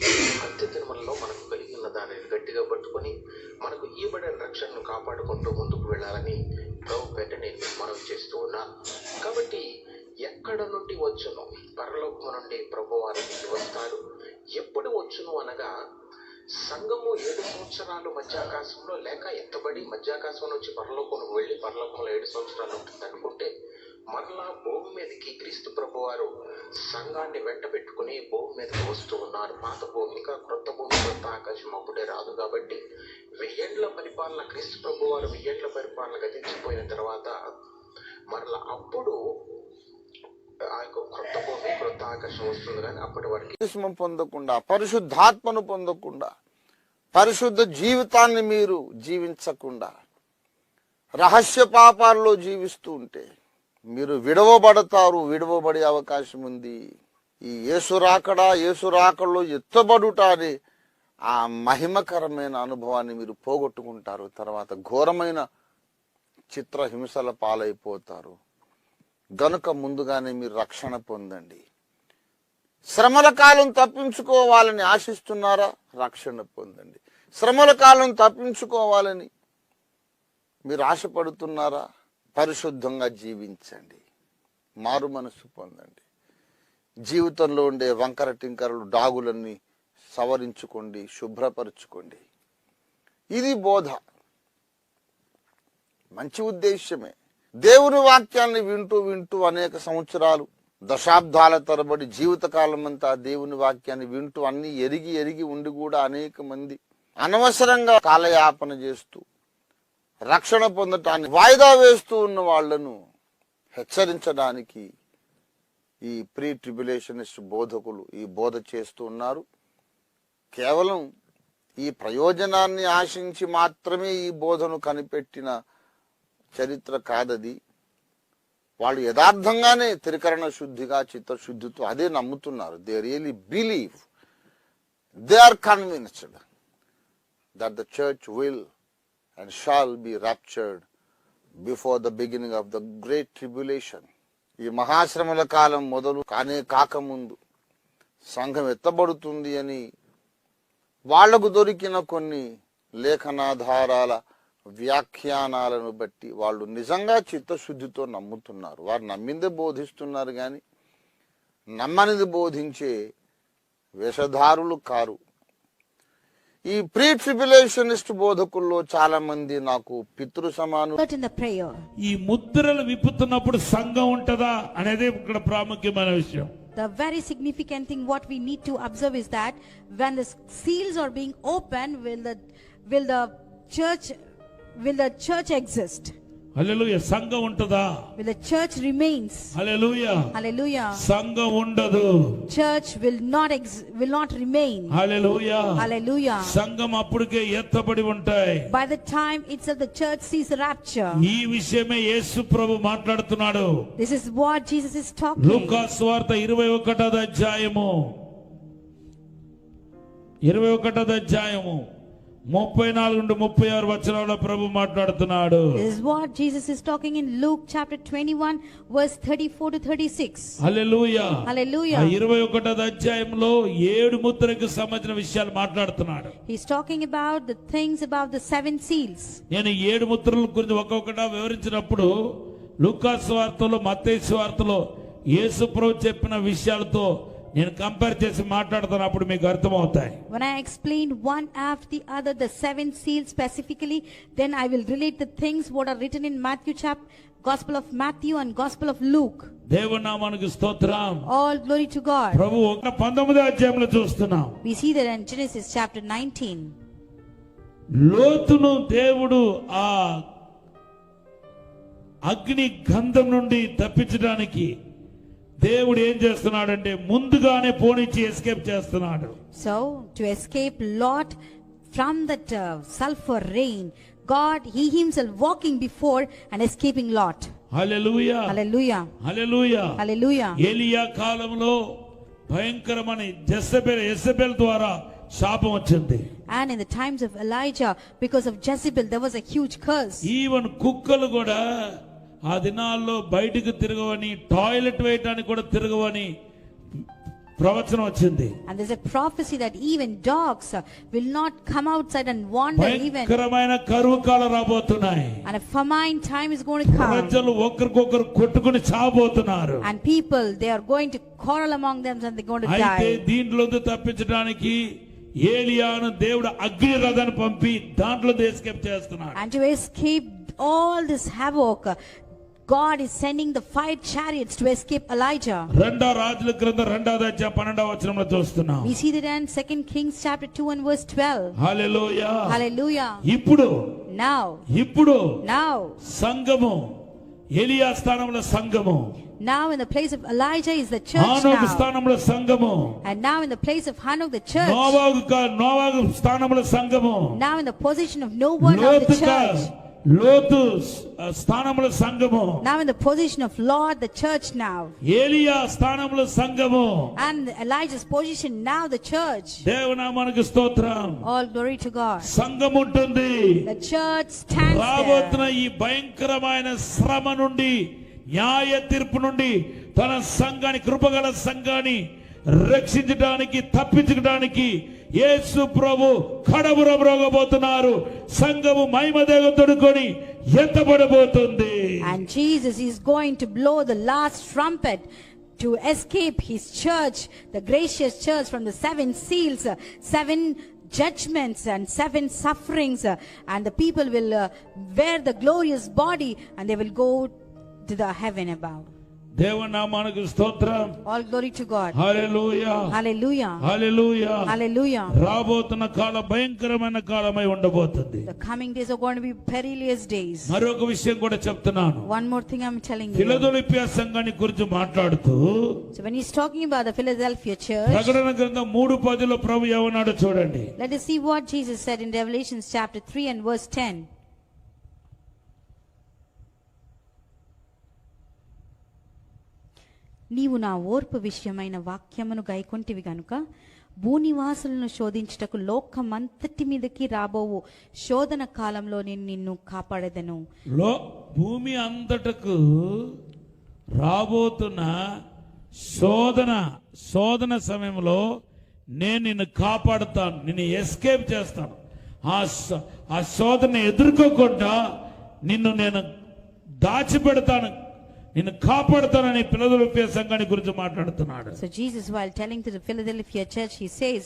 అంత్య దినములలో మనకు కలిగి ఉన్న దానిని గట్టిగా పట్టుకొని మనకు ఇవ్వబడిన రక్షణను కాపాడుకుంటూ ముందుకు వెళ్ళాలని ప్రభు పేట నేను మనవి చేస్తూ ఉన్నాను. కాబట్టి ఎక్కడ నుండి వచ్చును? పరలోకము నుండి ప్రభు వారు దిగి వస్తారు. ఎప్పుడు వచ్చును అనగా సంఘము 7 సంవత్సరాలు మధ్యాకాశంలో లేక ఎత్తబడి మధ్యాకాశం నుంచి పరలోకముకు వెళ్ళి పరలోకంలో 7 సంవత్సరాలు ఉంటుంది అనుకుంటే మరలా భూమి మీదకి క్రీస్తు ప్రభు వారు సంఘాన్ని వెంట పెట్టుకుని భూమి మీదకి వస్తూ ఉన్నారు. పాత భూమి ఇంకా క్రొత్త భూమి క్రొత్త ఆకాశం అప్పుడే రాదు. కాబట్టి 1000 ఏళ్ల పరిపాలన క్రీస్తు ప్రభు వారు 1000 ఏళ్ల పరిపాలన గతించిపోయిన తర్వాత మరలా అప్పుడు ఆ యొక్క క్రొత్త భూమి క్రొత్త ఆకాశం వస్తుంది. కానీ అప్పటి వరకు పొందకుండా, పరిశుద్ధాత్మను పొందకుండా, పరిశుద్ధ జీవితాన్ని మీరు జీవించకుండా రహస్య పాపాల్లో జీవిస్తూ ఉంటే మీరు విడవబడతారు. విడవబడే అవకాశం ఉంది. ఈ యేసు రాకడలో ఎత్తబడుట అనే ఆ మహిమకరమైన అనుభవాన్ని మీరు పోగొట్టుకుంటారు. తర్వాత ఘోరమైన చిత్రహింసల పాలైపోతారు. గనుక ముందుగానే మీరు రక్షణ పొందండి. శ్రమల కాలం తప్పించుకోవాలని ఆశిస్తున్నారా? రక్షణ పొందండి. శ్రమల కాలం తప్పించుకోవాలని మీరు ఆశపడుతున్నారా? పరిశుద్ధంగా జీవించండి. మారు మనసు పొందండి. జీవితంలో ఉండే వంకర టింకరలు డాగులన్నీ సవరించుకోండి, శుభ్రపరచుకోండి. ఇది బోధ, మంచి ఉద్దేశ్యమే. దేవుని వాక్యాన్ని వింటూ అనేక సంవత్సరాలు, దశాబ్దాల తరబడి జీవితకాలం అంతా దేవుని వాక్యాన్ని వింటూ అన్ని ఎరిగి ఉండి కూడా అనేక మంది అనవసరంగా కాలయాపన చేస్తూ రక్షణ పొందటాన్ని వాయిదా వేస్తూ ఉన్న వాళ్లను హెచ్చరించడానికి ఈ ప్రీ ట్రిబ్యులేషనిస్ట్ బోధకులు ఈ బోధ చేస్తూ ఉన్నారు. కేవలం ఈ ప్రయోజనాన్ని ఆశించి మాత్రమే ఈ బోధను కనిపెట్టిన చరిత్ర కాదది. వాళ్ళు యథార్థంగానే త్రికరణ శుద్ధిగా చిత్తశుద్ధితో అదే నమ్ముతున్నారు. They really believe, they are convinced that the church will and shall be raptured before the beginning of the great tribulation. ఈ మహాశ్రమల కాలం మొదలు కాకముందు సంఘం ఎత్తబడుతుంది అని వాళ్లకు దొరికిన కొన్ని లేఖనాధారాల వ్యాఖ్యానాలను బట్టి వాళ్ళు నిజంగా చిత్తశుద్ధితో నమ్ముతున్నారు. వారు నమ్మిందే బోధిస్తున్నారు కానీ నమ్మనిది బోధించే వేషధారులు కారు. ఈ ప్రీ ట్రిబ్యులేషనిస్ట్ బోధకుల్లో చాలా మంది నాకు పితృ సమాను. ఈ ముద్రలు విప్పుతున్నప్పుడు సంఘం ఉంటదా అనేది ఇక్కడ ప్రాముఖ్యమైన విషయం. The very significant thing what we need to observe is that when the seals are being opened, will the church exist? హల్లెలూయా. సంఘం ఉంటదా? Will the church remains? Hallelujah. Hallelujah. సంఘం ఉండదు. Church will not remain. Hallelujah. Hallelujah. సంఘం అప్పుడుకే ఎత్తబడి ఉంటాయి. By the time itself the church sees the rapture. ఈ విషయమే యేసు ప్రభు మాట్లాడుతున్నాడు. This is what Jesus is talking. లూకా సువార్త 21వ అధ్యాయము 34 నుండి 36 వచనాల్లో ప్రభు మాట్లాడుతున్నాడు. This is what Jesus is talking in Luke chapter 21 verse 34 to 36. Hallelujah. Hallelujah. 21వ అధ్యాయంలో 7 ముద్రలకు సంబంధించిన విషయాలు మాట్లాడుతున్నాడు. He's talking about the things about the 7 seals. నేను 7 ముద్రల గురించి ఒక్కొక్కటిగా వివరించినప్పుడు లూకా సువార్తలో మత్తయి సువార్తలో యేసు ప్రభు చెప్పిన విషయాలతో నేను కంపేర్ చేసి మాట్లాడుతున్నప్పుడు మీకు అర్థమవుతాయి. When I explain one after the other the 7 seals specifically, then I will relate the things what are written in Matthew chapter, Gospel of Matthew and Gospel of Luke. దేవుని నామానికి స్తోత్రం. All glory to God. ప్రభు 19వ అధ్యాయంలో చూస్తున్నాం. We see that in Genesis chapter 19. లోతును దేవుడు ఆ అగ్ని గంధం నుండి తప్పించడానికి దేవుడు ఏం చేస్తున్నాడంటే ముందుగానే పోనిచ్చి ఎస్కేప్ చేస్తున్నాడు. So to escape Lot from that sulfur rain, God he himself walking before and escaping Lot. Hallelujah. Hallelujah. Hallelujah. Hallelujah. ఏలియా కాలంలో భయంకరమైన యెజబెల్ ద్వారా శాపం వచ్చింది. And in the times of Elijah, because of Jezebel, there was a huge curse. Even కుక్కలు కూడా ఆ దినాల్లో బయటికి తిరగవని, టాయిలెట్ వేయడానికి కూడా తిరగవని ప్రవచనం వచ్చింది. And there's a prophecy that even dogs will not come outside and wander even. భయంకరమైన కరువు కాలం రాబోతున్నాయి. And a famine time is going to come. ప్రజలు ఒకరికొకరు కొట్టుకుని చావబోతున్నారు. And people, they are going to quarrel among them and they're going to అయితే die. దీంట్లో తప్పించడానికి ఏలియాను దేవుడు అగ్ని రథాన్ని పంపి దాంట్లో ఎస్కేప్ చేస్తున్నాడు. And to escape all this havoc, God is sending the 5 chariots to escape Elijah. రెండో రాజుల గ్రంథం 2వ అధ్యాయం 12వ వచనంలో చూస్తున్నాం. We see that in 2 Kings chapter 2 and verse 12. Hallelujah. Hallelujah. ఇప్పుడు Now సంఘము ఎలియా స్థానంలో సంఘము, Now in the place of Elijah is the church హానోకు now. స్థానంలో సంఘము, And now in the place of Hanok the church. నోవాహు స్థానంలో సంఘము, Now in the position of Noah now the church. లోతు స్థానంలో సంఘము. Now in the position of Lord the church now. ఏలియా స్థానంలో సంఘము. And Elijah's position now the church. దేవుని నామానికి స్తోత్రం. All glory to God. సంఘం ఉంటుంది. The church stands రాబోతున్న there. ఈ భయంకరమైన శ్రమ నుండి, న్యాయ తీర్పు నుండి తన సంఘాన్ని, కృపగల సంఘాన్ని రక్షించడానికి, తప్పించడానికి యేసు ప్రభు కడబురబోతున్నారు. సంఘము మహిమదేగం తొడుకొని ఎత్తబడబోతుంది. And Jesus is going to blow the last trumpet to escape his church, the gracious church, from the 7 seals, 7 judgments and 7 sufferings, and the people will wear the glorious body and they will go to the heaven above. దేవుని నామానికి స్తోత్రం. All glory to God. Hallelujah. Hallelujah. Hallelujah. Hallelujah. రాబోతున్న కాలం భయంకరమైన కాలమై ఉండబోతుంది. The coming days are going to be perilous days. మరొక విషయం కూడా చెప్తున్నాను. One more thing I'm telling you. Philadelphia సంఘాన్ని గురించి మాట్లాడుతూ So when he's talking about the Philadelphia church, ప్రకటన గ్రంథం 3:10లో ప్రభు ఏమన్నాడో చూడండి. let us see what Jesus said in Revelation chapter 3 and verse 10. నీవు నా ఓర్పు విషయమైన వాక్యమును గైకొంటివి గనుక భూనివాసులను శోధించుటకు లోకమంతటి మీదకి రాబోవు శోధన కాలంలో నేను నిన్ను కాపాడెదను. భూమి అంతటకు రాబోతున్న శోధన సమయంలో నేను నిన్ను కాపాడుతాను, నిన్ను ఎస్కేప్ చేస్తాను. ఆ శోధన ఎదుర్కోకుండా నిన్ను నేను దాచిపెడతాను, నిన్ను కాపాడుతానని ఫిలదెల్ఫియా సంఘాన్ని గురించి మాట్లాడుతున్నాడు. So Jesus, while telling to the Philadelphia church, he says,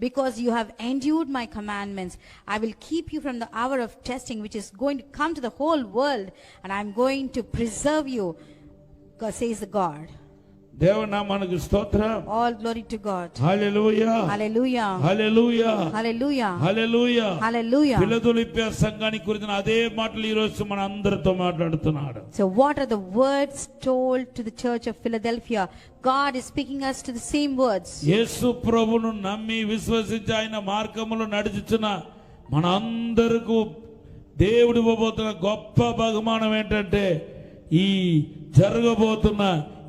because you have endured my commandments, I will keep you from the hour of testing which is going to come to the whole world, and I'm going to preserve you, says the God. దేవుని నామానికి స్తోత్రం. All glory to God. Hallelujah. Hallelujah. Hallelujah. Hallelujah. Hallelujah. Hallelujah. Philadelphia సంఘానికి గురించి అదే మాటలు ఈ రోజు మన అందరితో మాట్లాడుతున్నాడు. So what are the words told to the church of Philadelphia? God is speaking us to the same words. యేసు ప్రభువును నమ్మి విశ్వసించి ఆయన మార్గములో నడుచుచున్న మన అందరకు దేవుడు ఇవ్వబోతున్న గొప్ప బహుమానం ఏంటంటే ఈ జరగబోతున్న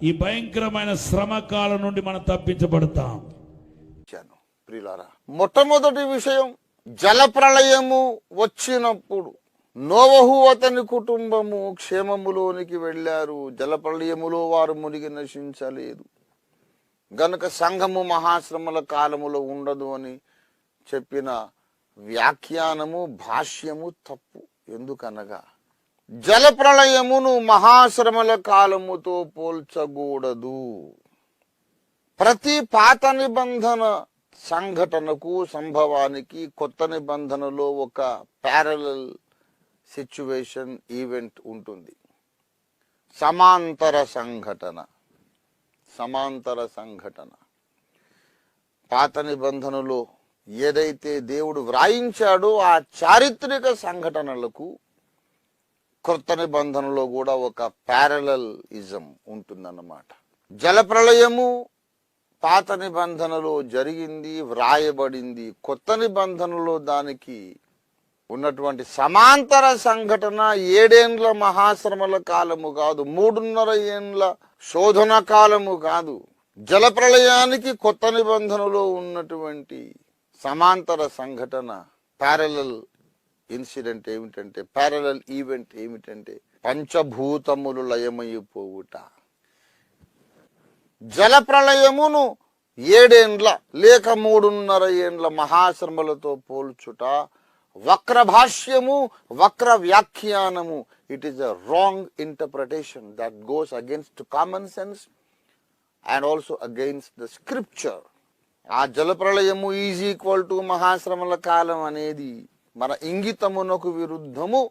ఈ భయంకరమైన శ్రమ కాలం నుండి మనం తప్పించబడతాం. ప్రియులారా, మొట్టమొదటి విషయం జలప్రళయము వచ్చినప్పుడు నోవహు అతని కుటుంబము క్షేమములోనికి వెళ్ళారు. జలప్రళయములో వారు మునిగి నశించలేదు. గనుక సంఘము మహాశ్రమల కాలములో ఉండదు అని చెప్పిన వ్యాఖ్యానము భాష్యము తప్పు. ఎందుకనగా జలప్రళయమును మహాశ్రమల కాలముతో పోల్చకూడదు. ప్రతి పాత నిబంధన సంఘటనకు సంభవానికి కొత్త నిబంధనలో ఒక ప్యారలల్ సిచ్యువేషన్ ఈవెంట్ ఉంటుంది. సమాంతర సంఘటన. పాత నిబంధనలో ఏదైతే దేవుడు వ్రాయించాడో ఆ చారిత్రక సంఘటనలకు కొత్త నిబంధనలో కూడా ఒక ప్యారలల్ ఇజం ఉంటుందన్నమాట. జలప్రళయము పాత నిబంధనలో జరిగింది, వ్రాయబడింది. కొత్త నిబంధనలో దానికి ఉన్నటువంటి సమాంతర సంఘటన 7 ఏండ్ల మహాశ్రమల కాలము కాదు, 3.5 ఏండ్ల శోధన కాలము కాదు. జలప్రళయానికి కొత్త నిబంధనలో ఉన్నటువంటి సమాంతర సంఘటన ప్యారలల్ ఇన్సిడెంట్ ఏమిటంటే, ప్యారలల్ ఈవెంట్ ఏమిటంటే పంచభూతములు లయమైపోవుట. జలప్రళయమును 7 ఏండ్ల లేక 3.5 ఏండ్ల మహాశ్రమలతో పోల్చుట వక్ర భాష్యము, వక్ర వ్యాఖ్యానము. It is a wrong interpretation that goes against common sense and also against the scripture. ఆ జలప్రళయము ఈజ్ ఈక్వల్ టు మహాశ్రమల కాలం అనేది మన ఇంగితమునకు విరుద్ధము,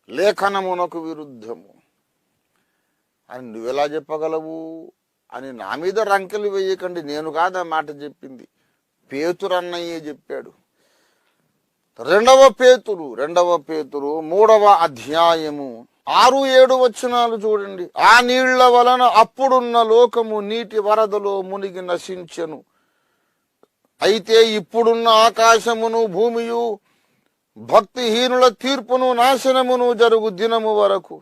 లేఖనమునకు విరుద్ధము అని నువ్వెలా చెప్పగలవు అని నా మీద రంకెలు వేయకండి. నేను కాదా మాట చెప్పింది, పేతురు అన్నయ్యే చెప్పాడు. 2వ పేతురు 3వ అధ్యాయము 6-7 వచనాలు చూడండి. ఆ నీళ్ల వలన అప్పుడున్న లోకము నీటి వరదలో మునిగి నశించెను. అయితే ఇప్పుడున్న ఆకాశమును భూమియు భక్తిహీనుల తీర్పును నాశనమును జరుగు దినము వరకు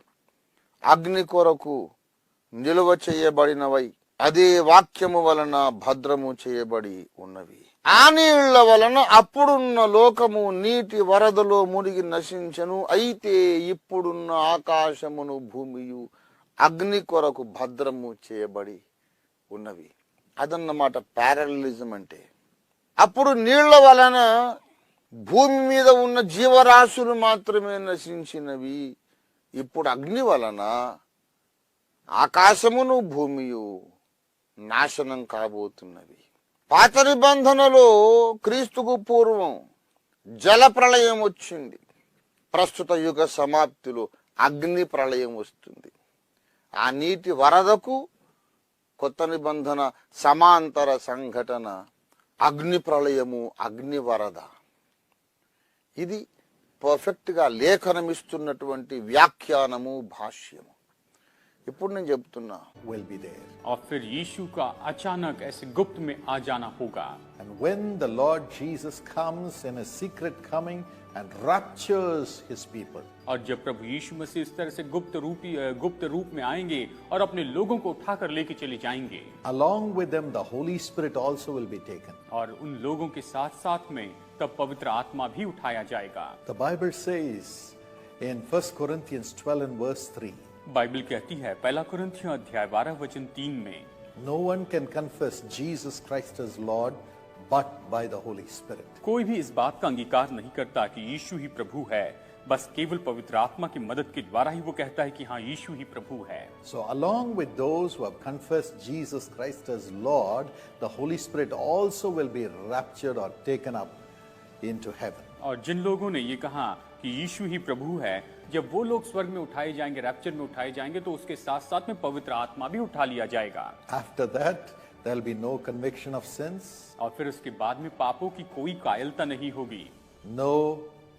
అగ్ని కొరకు నిలువ చేయబడినవై అదే వాక్యము వలన భద్రము చేయబడి ఉన్నవి. ఆ నీళ్ల వలన అప్పుడున్న లోకము నీటి వరదలో మునిగి నశించెను. అయితే ఇప్పుడున్న ఆకాశమును భూమియు అగ్ని కొరకు భద్రము చేయబడి ఉన్నవి. అదన్నమాట ప్యారలలిజం అంటే. అప్పుడు నీళ్ల వలన భూమి మీద ఉన్న జీవరాశులు మాత్రమే నశించినవి. ఇప్పుడు అగ్ని వలన ఆకాశమును భూమియు నాశనం కాబోతున్నవి. పాత నిబంధనలో క్రీస్తుకు పూర్వం జల ప్రళయం వచ్చింది. ప్రస్తుత యుగ సమాప్తిలో అగ్ని ప్రళయం వస్తుంది. ఆ నీటి వరదకు కొత్త నిబంధన సమాంతర సంఘటన అగ్ని ప్రళయము, అగ్ని వరద. ఇది పర్ఫెక్ట్ గా లేఖనమిస్తున్నటువంటి వ్యాఖ్యానము, భాష్యము. ఇప్పుడు నేను చెప్తున్నా will be there. और फिर यीशु का अचानक ऐसे गुप्त में आ जाना होगा. And when the Lord Jesus comes in a secret coming and raptures his people, और जब प्रभु यीशु मसीह इस तरह से गुप्त रूप में आएंगे और अपने लोगों को उठाकर लेके चले जाएंगे, along with them the Holy Spirit also will be taken. और उन लोगों के साथ साथ में तब पवित्र आत्मा भी उठाया जाएगा. The Bible says in 1 Corinthians 12 and verse 3, Bible कहती है 1 कुरिन्थियों अध्याय 12 वचन 3 में, no one can confess Jesus Christ as Lord but by the Holy Spirit. कोई भी इस बात का अंगीकार नहीं करता कि यीशु ही प्रभु है, बस केवल पवित्र आत्मा की मदद के द्वारा ही वो कहता है कि हाँ यीशु ही प्रभु है. So along with those who have confessed Jesus Christ as Lord, the Holy Spirit also will be raptured or taken up into heaven. और जिन लोगों ने ये कहा कि यीशु ही प्रभु है, जब वो लोग स्वर्ग में उठाए जाएंगे, रैप्चर में उठाए जाएंगे, तो उसके साथ साथ में पवित्र आत्मा भी उठा लिया जाएगा. After that, there will be no conviction of sins, और फिर उसके बाद में पापों की कोई कायलता नहीं होगी, no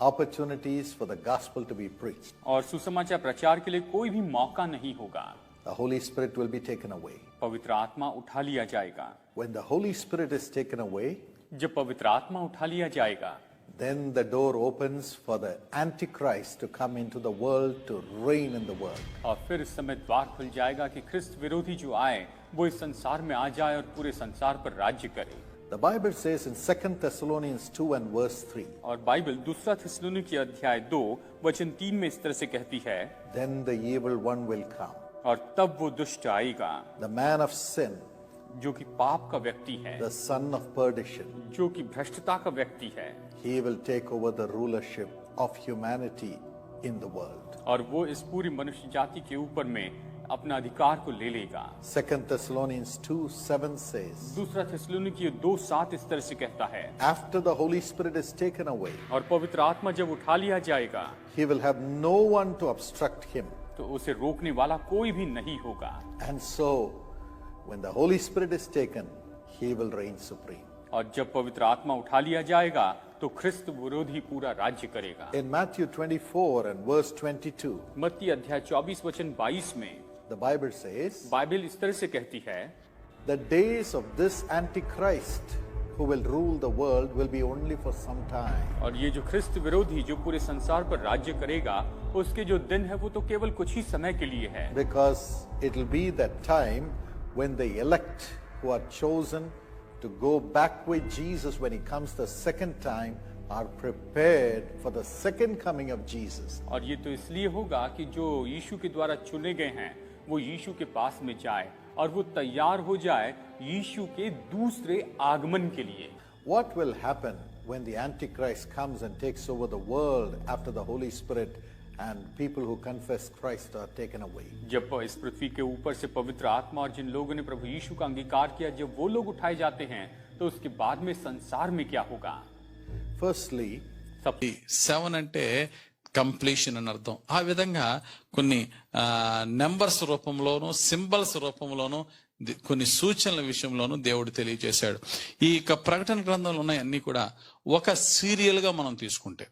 opportunities for the gospel to be preached. और सुसमाचार प्रचार के लिए कोई भी मौका नहीं होगा. The Holy Spirit will be taken away. पवित्र आत्मा उठा लिया जाएगा. When the Holy Spirit is taken away, जब पवित्र आत्मा उठा लिया जाएगा, then the door opens for the Antichrist to come into the world to reign in the world. और फिर इस समय द्वार खुल जाएगा कि ख्रिस्त विरोधी जो आए वो इस संसार में आ जाए और पूरे संसार पर राज्य करे. The Bible says in 2 Thessalonians 2 and verse 3, और बाइबल दूसरा थिस्सलुनीकी अध्याय 2 वचन 3 में इस तरह से कहती है, then the evil one will come, और तब वो दुष्ट आएगा, the man of sin, जो कि पाप का व्यक्ति है, the son of perdition. जो कि भ्रष्टता का व्यक्ति है, He will take over the rulership of humanity in the world. और वो इस पूरी मनुष्य जाति के ऊपर में अपना अधिकार को ले लेगा। 2 Thessalonians 2:7 says, दूसरा थिस्सलुनीकी 2:7 इस तरह से कहता है, after the Holy Spirit is taken away, और पवित्र आत्मा जब उठा लिया जाएगा, he will have no one to obstruct him. तो उसे रोकने वाला कोई भी नहीं होगा। And so, when the Holy Spirit is taken, he will reign supreme. और जब पवित्र आत्मा उठा लिया जाएगा तो ख्रिस्त विरोधी पूरा राज्य करेगा। In Matthew 24 and verse 22, मत्ती अध्याय 24 वचन 22 में the Bible says, बाइबल इस तरह से कहती है, the days of this Antichrist who will rule the world will be only for some time. और ये जो ख्रिस्त विरोधी जो पूरे संसार पर राज्य करेगा, उसके जो दिन है वो तो केवल कुछ ही समय के लिए है। Because it will be that time when the elect who are chosen to go back with Jesus when he comes the second time are prepared for the second coming of Jesus. और ये तो इसलिए होगा कि जो यीशु के द्वारा चुने गए हैं वो यीशु के पास में जाए और वो तैयार हो जाए यीशु के दूसरे आगमन के लिए। What will happen when the Antichrist comes and takes over the world after the Holy Spirit and people who confess Christ are taken away? जब इस पृथ्वी के ऊपर से पवित्र आत्मा और जिन लोगों ने प्रभु यीशु का अंगीकार किया, जब वो लोग उठाए जाते हैं तो उसके बाद में संसार में क्या होगा? Firstly, 7 అంటే కంప్లీషన్ అని అర్థం. ఆ విధంగా కొన్ని నెంబర్స్ రూపంలోను, సింబల్స్ రూపంలోను, కొన్ని సూచనల విషయంలోనూ దేవుడు తెలియజేశాడు. ఈ ప్రకటన గ్రంథంలో ఉన్నాయి అన్ని కూడా ఒక సీరియల్ గా మనం తీసుకుంటే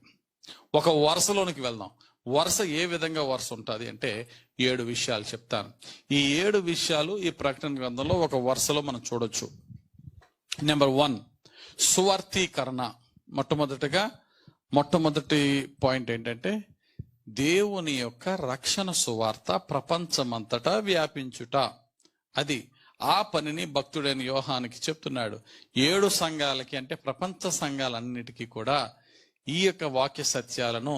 ఒక వరుసలోనికి వెళ్దాం. వరుస ఏ విధంగా వరుస ఉంటుంది అంటే 7 విషయాలు చెప్తాను. ఈ 7 విషయాలు ఈ ప్రకటన గ్రంథంలో ఒక వరుసలో మనం చూడొచ్చు. నెంబర్ 1 సువార్తీకరణ. మొట్టమొదటి పాయింట్ ఏంటంటే దేవుని యొక్క రక్షణ సువార్త ప్రపంచమంతటా వ్యాపించుట. అది ఆ పనిని భక్తుడైన యోహానికి చెప్తున్నాడు. 7 సంఘాలకి అంటే ప్రపంచ సంఘాలన్నిటికీ కూడా ఈ యొక్క వాక్య సత్యాలను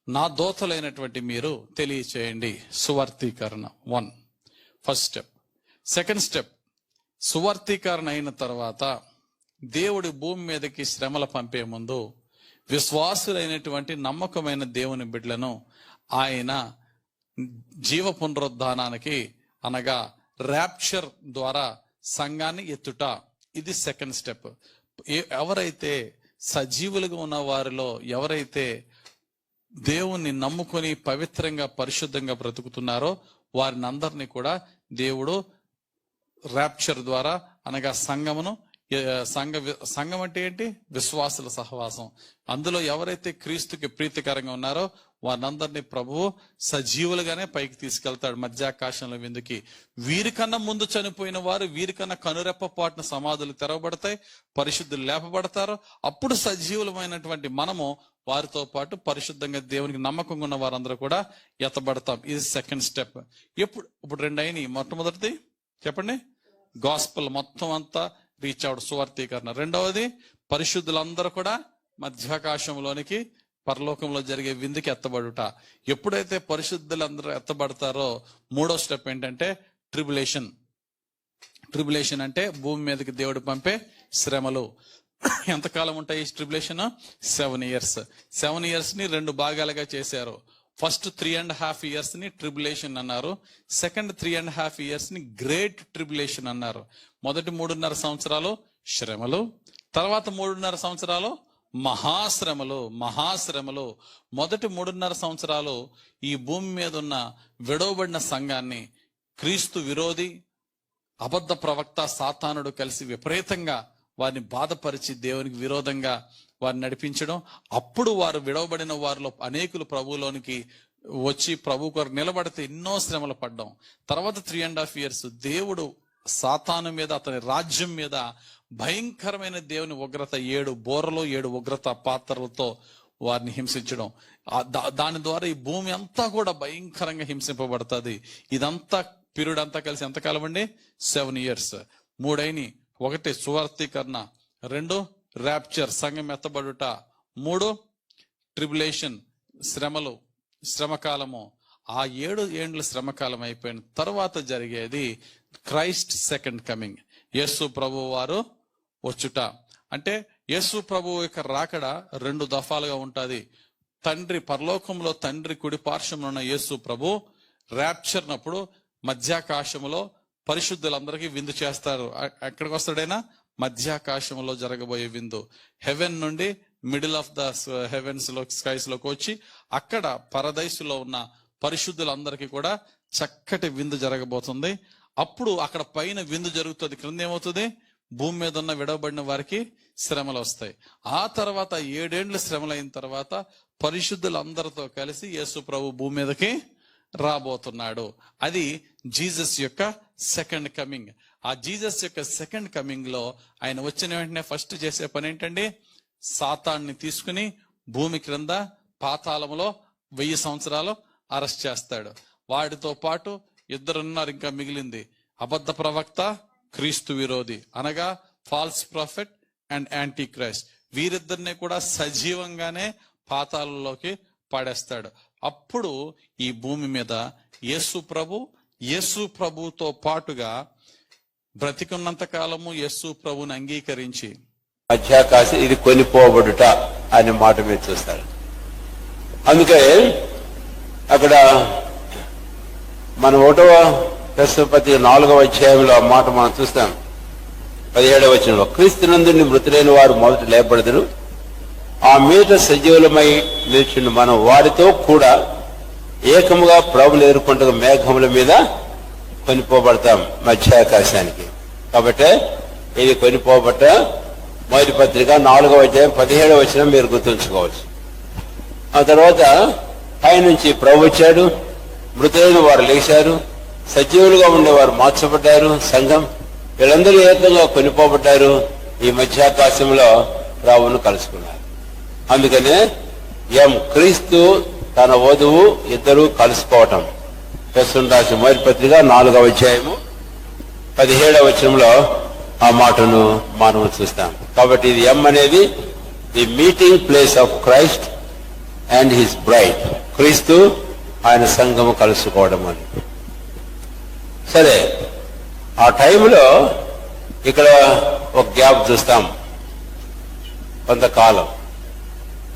నా దూతలైనటువంటి మీరు తెలియచేయండి. సువార్తీకరణ 1 ఫస్ట్ స్టెప్. సెకండ్ స్టెప్, సువార్తీకరణ అయిన తర్వాత దేవుడి భూమి మీదకి శ్రమలు పంపే ముందు విశ్వాసులైనటువంటి నమ్మకమైన దేవుని బిడ్డలను ఆయన జీవ పునరుద్ధానానికి అనగా ర్యాప్చర్ ద్వారా సంఘాన్ని ఎత్తుట. ఇది సెకండ్ స్టెప్. ఎవరైతే సజీవులుగా ఉన్న వారిలో ఎవరైతే దేవుణ్ణి నమ్ముకొని పవిత్రంగా పరిశుద్ధంగా బ్రతుకుతున్నారో వారిని అందరినీ కూడా దేవుడు ర్యాప్చర్ ద్వారా అనగా సంఘం అంటే ఏంటి? విశ్వాసుల సహవాసం. అందులో ఎవరైతే క్రీస్తుకి ప్రీతికరంగా ఉన్నారో వారినందరినీ ప్రభువు సజీవులుగానే పైకి తీసుకెళ్తాడు మధ్యాకాశంలో విందుకి. వీరికన్నా ముందు చనిపోయిన వారు, వీరికన్నా కనురెప్పపాటున సమాధులు తెరవబడతాయి, పరిశుద్ధులు లేపబడతారు. అప్పుడు సజీవులమైనటువంటి మనము వారితో పాటు పరిశుద్ధంగా దేవునికి నమ్మకంగా ఉన్న వారందరూ కూడా ఎత్తబడతాం. ఇది సెకండ్ స్టెప్. ఇప్పుడు 2 అయినాయి. మొట్టమొదటిది చెప్పండి, గాస్పల్ మొత్తం అంతా రీచ్ అవుట్, సువార్తీకరణ. రెండవది పరిశుద్ధులందరూ కూడా మధ్యాకాశంలోనికి పరలోకంలో జరిగే విందుకి ఎత్తబడుట. ఎప్పుడైతే పరిశుద్ధులందరూ ఎత్తబడతారో 3వ స్టెప్ ఏంటంటే ట్రిబులేషన్. ట్రిబులేషన్ అంటే భూమి మీదకి దేవుడు పంపే శ్రమలు. ఎంతకాలం ఉంటాయి ఈ ట్రిబులేషన్? 7 years. 7 years ని 2 భాగాలుగా చేశారు. ఫస్ట్ 3.5 years ని ట్రిబులేషన్ అన్నారు. సెకండ్ 3.5 years ని గ్రేట్ ట్రిబులేషన్ అన్నారు. మొదటి 3.5 సంవత్సరాలు శ్రమలు, తర్వాత 3.5 సంవత్సరాలు మహాశ్రమలు. మొదటి 3.5 సంవత్సరాలు ఈ భూమి మీద ఉన్న విడవబడిన సంఘాన్ని క్రీస్తు విరోధి అబద్ధ ప్రవక్త సాతానుడు కలిసి విపరీతంగా వారిని బాధపరిచి దేవునికి విరోధంగా వారిని నడిపించడం. అప్పుడు వారు విడవబడిన వారిలో అనేకులు ప్రభువులోనికి వచ్చి ప్రభు కొరకు నిలబడితే ఎన్నో శ్రమలు పడ్డాం. తర్వాత 3.5 years దేవుడు సాతాను మీద, అతని రాజ్యం మీద భయంకరమైన దేవుని ఉగ్రత, 7 బోరలు 7 ఉగ్రత పాత్రలతో వారిని హింసించడం. దాని ద్వారా ఈ భూమి అంతా కూడా భయంకరంగా హింసింపబడుతుంది. ఇదంతా పీరియడ్ అంతా కలిసి ఎంతకాలం అండి? 7 years. 3 అయినాయి. ఒకటి సువార్తీకరణ, 2 ర్యాప్చర్ సంఘం ఎత్తబడుట, 3 ట్రిబులేషన్ శ్రమలు, శ్రమకాలము. ఆ 7 ఏండ్ల శ్రమకాలం అయిపోయిన తర్వాత జరిగేది క్రైస్ట్ సెకండ్ కమింగ్, యేసు ప్రభు వారు వచ్చుట. అంటే యేసు ప్రభు యొక్క రాకడ 2 దఫాలుగా ఉంటది. తండ్రి పరలోకంలో తండ్రి కుడి పార్శ్వమున ఉన్న యేసు ప్రభు ర్యాప్చర్ నప్పుడు మధ్యాకాశములో పరిశుద్ధులందరికీ విందు చేస్తారు. ఎక్కడికి వస్తాడైనా? మధ్యాకాశంలో జరగబోయే విందు. హెవెన్ నుండి మిడిల్ ఆఫ్ ద హెవెన్స్ లో, స్కైస్ లోకి వచ్చి అక్కడ పరదైసులో ఉన్న పరిశుద్ధులందరికీ కూడా చక్కటి విందు జరగబోతుంది. అప్పుడు అక్కడ పైన విందు జరుగుతుంది, క్రింద ఏమవుతుంది? భూమి మీద ఉన్న విడవబడిన వారికి శ్రమలు వస్తాయి. ఆ తర్వాత 7 ఏండ్ల శ్రమలు అయిన తర్వాత పరిశుద్ధులందరితో కలిసి యేసు ప్రభు భూమి మీదకి రాబోతున్నాడు. అది జీసస్ యొక్క సెకండ్ కమింగ్. ఆ జీసస్ యొక్క సెకండ్ కమింగ్ లో ఆయన వచ్చిన వెంటనే ఫస్ట్ చేసే పని ఏంటండి? సాతాన్ని తీసుకుని భూమి క్రింద పాతాళంలో 1000 సంవత్సరాలు అరెస్ట్ చేస్తాడు. వాడితో పాటు 2 ఉన్నారు, ఇంకా మిగిలింది. అబద్ధ ప్రవక్త, క్రీస్తు విరోధి, అనగా false prophet and antichrist. వీరిద్దరిని కూడా సజీవంగానే పాతాళంలోకి పడేస్తాడు. అప్పుడు ఈ భూమి మీద యేసు ప్రభుతో పాటుగా బ్రతికున్నంత కాలము యేసు ప్రభుని అంగీకరించి మధ్యాకాశం ఇది కొనిపోబడుట అనే మాట మీరు చూస్తారు. అందుకే అక్కడ మన 1వ దశపత్రిక 4వ అధ్యాయంలో ఆ మాట మనం చూస్తాం. 17వ వచనంలో, క్రీస్తునందు మృతులైన వారు మొదట లేపబడదురు, ఆ మీద సజీవులమై నిలిచిన మనం వారితో కూడా ఏకముగా ప్రభువును ఎదుర్కొంటూ మేఘముల మీద కొనిపోబడతాం మధ్యాకాశానికి. కాబట్టి ఇది కొనిపోబట్ట మొదటి పత్రిక 4వ అధ్యాయం 17వ వచనం మీరు గుర్తుంచుకోవచ్చు. ఆ తర్వాత పైనుంచి ప్రభు వచ్చాడు, మృతులైన వారు లేచారు, సజీవులుగా ఉండేవారు మార్చబడ్డారు, సంఘం వీళ్ళందరూ ఏకంగా కొనిపోబడ్డారు. ఈ మధ్యాకాశంలో ప్రభువును కలుసుకున్నారు. అందుకనే క్రీస్తు తన వధువు ఇద్దరు కలుసుకోవటం. రాసిన మొదటి పత్రిక 4వ అధ్యాయము 17వ వచనంలో ఆ మాటను మనం చూస్తాం. కాబట్టి ఇది అనేది the meeting place of Christ and his braid. క్రీస్తు ఆయన సంఘము కలుసుకోవడం అని. సరే, ఆ టైంలో ఇక్కడ ఒక గ్యాప్ చూస్తాం, కొంతకాలం.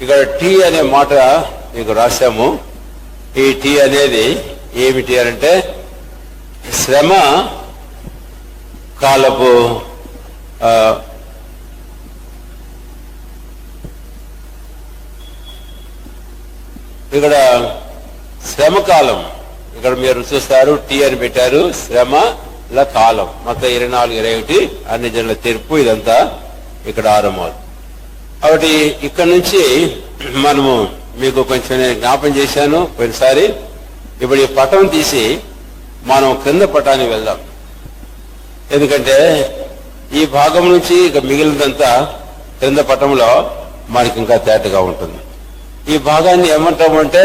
ఇక్కడ టీ అనే మాట మీకు రాశాము. ఈ టీ అనేది ఏమిటి అంటే శ్రమ కాలపు ఇక్కడ శ్రమకాలం. ఇక్కడ మీరు చూస్తారు టీ అని పెట్టారు, శ్రమల కాలం. మొత్తం 24, 21 అన్ని జనుల తీర్పు ఇదంతా ఇక్కడ ఆరంభం. కాబట్టి ఇక్కడ నుంచి మనము మీకు కొంచెం నేను జ్ఞాపం చేశాను పోయినసారి. ఇప్పుడు ఈ పటం తీసి మనం క్రింద పటానికి వెళ్దాం. ఎందుకంటే ఈ భాగం నుంచి ఇక మిగిలినంతా క్రింద పటంలో మనకి ఇంకా తేటగా ఉంటుంది. ఈ భాగాన్ని ఏమంటామంటే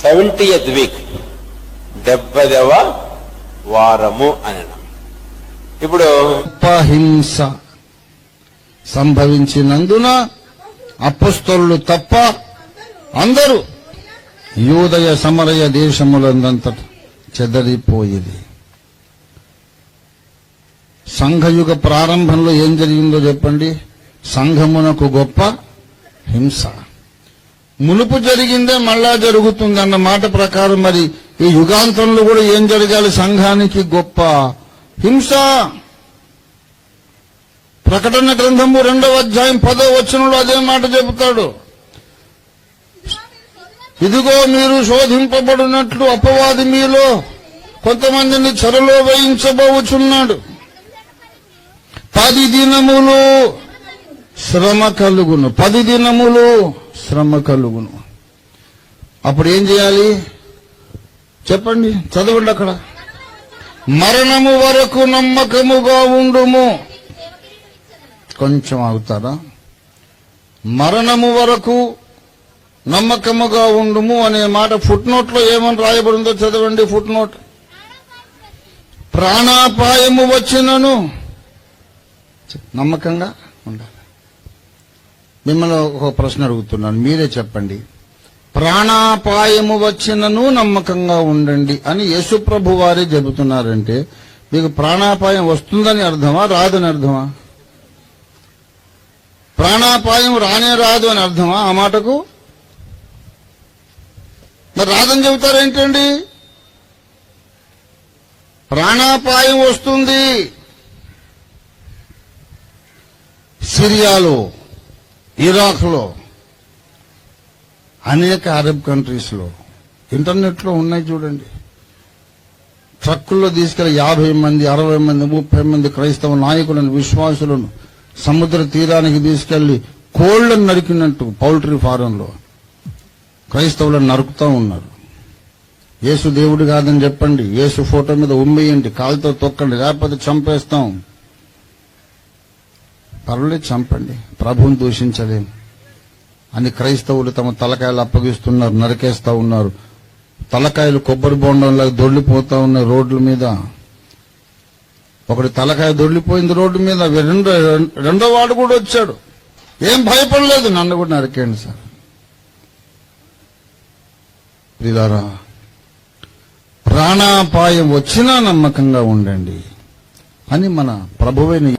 70th వీక్, 70వ వారము అని. ఇప్పుడు హింస సంభవించినందున అపొస్తలులు తప్ప అందరూ యూదయ సమరయ దేశములందంతట చెదరిపోయేది. సంఘయుగ ప్రారంభంలో ఏం జరిగిందో చెప్పండి? సంఘమునకు గొప్ప హింస. మునుపు జరిగిందే మళ్ళా జరుగుతుందన్న మాట ప్రకారం మరి ఈ యుగాంతంలో కూడా ఏం జరగాలి? సంఘానికి గొప్ప హింస. ప్రకటన గ్రంథము 2వ అధ్యాయం 10వ వచనంలో అదే మాట చెబుతాడు. ఇదిగో మీరు శోధింపబడినట్లు అపవాది మీలో కొంతమందిని చెరలో వేయించబోచున్నాడు. 10 దినములు శ్రమ కలుగును. 10 దినములు శ్రమ కలుగును. అప్పుడు ఏం చేయాలి చెప్పండి, చదవండి అక్కడ. మరణము వరకు నమ్మకముగా ఉండుము. కొంచెం ఆగుతారా? మరణము వరకు నమ్మకముగా ఉండుము అనే మాట ఫుట్ నోట్ లో ఏమని రాయబడిందో చదవండి. Foot note. ప్రాణాపాయము వచ్చినను నమ్మకంగా ఉండాలి. మిమ్మల్ని ఒక ప్రశ్న అడుగుతున్నాను, మీరే చెప్పండి. ప్రాణాపాయము వచ్చినను నమ్మకంగా ఉండండి అని యేసుప్రభు వారే చెబుతున్నారంటే మీకు ప్రాణాపాయం వస్తుందని అర్థమా, రాదని అర్థమా? ప్రాణాపాయం రానే రాదు అని అర్థమా ఆ మాటకు? మరి రాదని చెబుతారేంటండి? ప్రాణాపాయం వస్తుంది. సిరియాలో, ఇరాక్లో, అనేక అరబ్ కంట్రీస్లో ఇంటర్నెట్లో ఉన్నాయి చూడండి. ట్రక్కుల్లో తీసుకెళ్లి 50 మంది, 60 మంది, 30 మంది క్రైస్తవ నాయకులను, విశ్వాసులను సముద్ర తీరానికి తీసుకెళ్లి కోళ్లను నరికినట్టు పౌల్ట్రీ ఫారంలో క్రైస్తవులను నరుకుతా ఉన్నారు. యేసు దేవుడు కాదని చెప్పండి, యేసు ఫోటో మీద ఉమ్మేయండి, కాలుతో తొక్కండి, లేకపోతే చంపేస్తాం. పర్వాలేదు, చంపండి, ప్రభువుని దూషించలేం అని క్రైస్తవులు తమ తలకాయలు అప్పగిస్తున్నారు, నరికేస్తా ఉన్నారు. తలకాయలు కొబ్బరి బొండంలాగా దొర్లిపోతా ఉన్నాయి రోడ్ల మీద. ఒకటి తలకాయ దొర్లిపోయింది రోడ్డు మీద, రెండో వాడు కూడా వచ్చాడు, ఏం భయపడలేదు, నన్ను కూడా నరికేయండి సార్. ప్రియులారా, ప్రాణాపాయం వచ్చినా నమ్మకంగా ఉండండి అని మన ప్రభువైన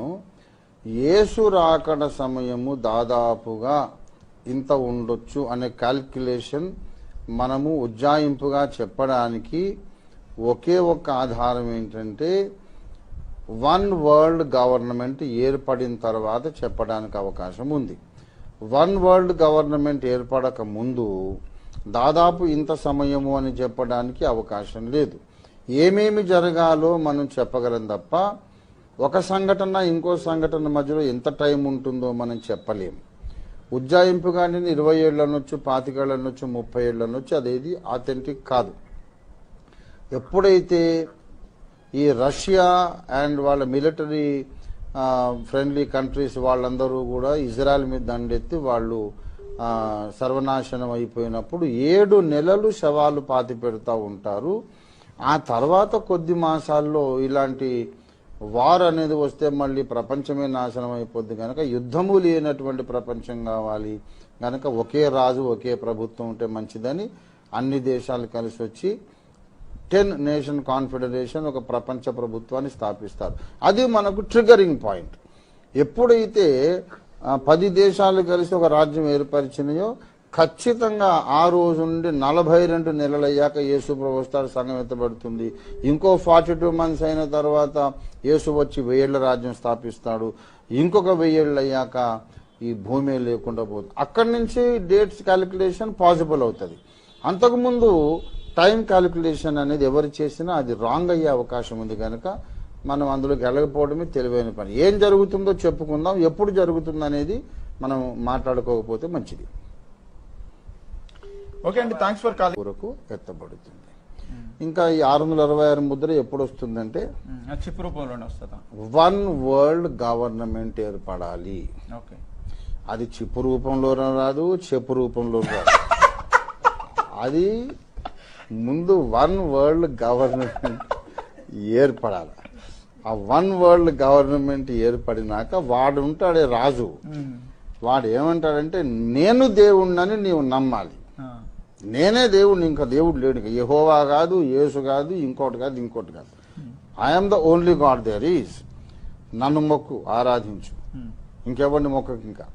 యేసు రాకడ సమయము దాదాపుగా ఇంత ఉండొచ్చు అనే క్యాల్కులేషన్ మనము ఉజ్జాయింపుగా చెప్పడానికి ఒకే ఒక్క ఆధారం ఏంటంటే వన్ వరల్డ్ గవర్నమెంట్ ఏర్పడిన తర్వాత చెప్పడానికి అవకాశం ఉంది. వన్ వరల్డ్ గవర్నమెంట్ ఏర్పడక ముందు దాదాపు ఇంత సమయము అని చెప్పడానికి అవకాశం లేదు. ఏమేమి జరగాలో మనం చెప్పగలం తప్ప ఒక సంఘటన ఇంకో సంఘటన మధ్యలో ఎంత టైం ఉంటుందో మనం చెప్పలేము. ఉజ్జాయింపుగా నేను 20 ఏళ్ళు అనొచ్చు, 25 ఏళ్ళు అనొచ్చు, 30 ఏళ్ళు అనొచ్చు, అదేది ఆథెంటిక్ కాదు. ఎప్పుడైతే ఈ రష్యా అండ్ వాళ్ళ మిలిటరీ ఫ్రెండ్లీ కంట్రీస్ వాళ్ళందరూ కూడా ఇజ్రాయెల్ మీద దండెత్తి వాళ్ళు సర్వనాశనం అయిపోయినప్పుడు 7 నెలలు శవాలు పాతి పెడతా ఉంటారు. ఆ తర్వాత కొద్ది మాసాల్లో ఇలాంటి వార్ అనేది వస్తే మళ్ళీ ప్రపంచమే నాశనం అయిపోద్ది కనుక యుద్ధము లేనటువంటి ప్రపంచం కావాలి కనుక ఒకే రాజు ఒకే ప్రభుత్వం ఉంటే మంచిదని అన్ని దేశాలు కలిసి వచ్చి 10 నేషన్ కాన్ఫెడరేషన్ ఒక ప్రపంచ ప్రభుత్వాన్ని స్థాపిస్తారు. అది మనకు ట్రిగరింగ్ పాయింట్. ఎప్పుడైతే 10 దేశాలు కలిసి ఒక రాజ్యం ఏర్పరిచినాయో ఖచ్చితంగా ఆ రోజు నుండి 42 నెలలయ్యాక యేసు ప్రభు వస్తాడు, సంఘం ఎత్తబడుతుంది. ఇంకో 42 మంత్స్ అయిన తర్వాత యేసు వచ్చి 1000 ఏళ్ల రాజ్యం స్థాపిస్తాడు. ఇంకొక 1000 ఏళ్ళు అయ్యాక ఈ భూమి లేకుండా పోతుంది. అక్కడి నుంచి డేట్స్ క్యాలిక్యులేషన్ పాసిబుల్ అవుతుంది. అంతకుముందు టైం క్యాలిక్యులేషన్ అనేది ఎవరు చేసినా అది రాంగ్ అయ్యే అవకాశం ఉంది కనుక మనం అందులోకి వెళ్ళకపోవడమే తెలివైన పని. ఏం జరుగుతుందో చెప్పుకుందాం, ఎప్పుడు జరుగుతుంది అనేది మనం మాట్లాడుకోకపోతే మంచిది. ఓకే అండి, థ్యాంక్స్ ఫర్ కాలింగ్. కొరకు ఎత్తబడుతుంది. ఇంకా ఈ 666 ముద్ర ఎప్పుడు వస్తుందంటే చిప్ రూపంలోనే వస్తుందా? వన్ వరల్డ్ గవర్నమెంట్ ఏర్పడాలి. ఓకే, అది చిప్పు రూపంలోనూ రాదు, చెప్పు రూపంలో రాదు. అది ముందు వన్ వరల్డ్ గవర్నమెంట్ ఏర్పడాలి. ఆ వన్ వరల్డ్ గవర్నమెంట్ ఏర్పడినాక వాడు ఉంటాడే రాజు, వాడు ఏమంటాడంటే నేను దేవుణ్ణని నీవు నమ్మాలి. నేనే దేవుడిని, ఇంకా దేవుడు లేడు. యెహోవా కాదు, యేసు కాదు, ఇంకోటి కాదు, ఇంకోటి కాదు. I am the only God there is. నన్ను మొక్కు, ఆరాధించు, ఇంకెవరిని మొక్కకు. ఇంకా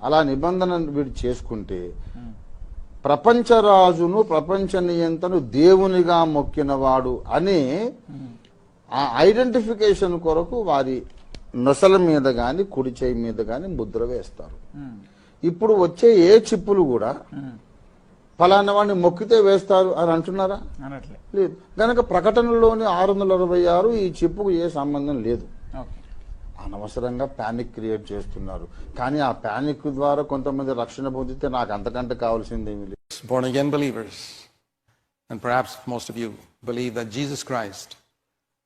అలా నిబంధన వీడు చేసుకుంటే ప్రపంచ రాజును, ప్రపంచ నియంతను దేవునిగా మొక్కినవాడు అనే ఆ ఐడెంటిఫికేషన్ కొరకు వారి నొసల మీద గాని కుడి చేయి మీద గాని ముద్ర వేస్తారు. ఇప్పుడు వచ్చే ఏ చిప్పులు కూడా ఫలానా వాడిని మొక్కితే వేస్తారు అని అంటున్నారా? లేదు. కనుక ప్రకటనలోని 666 ఈ చిప్పుకు ఏ సంబంధం లేదు. అనవసరంగా ప్యానిక్ క్రియేట్ చేస్తున్నారు. కానీ ఆ ప్యానిక్ ద్వారా కొంతమంది రక్షణ పొందితే నాకు అంతకంటే కావాల్సిందేమీ లేదు. Born again believers, and perhaps most of you believe that Jesus Christ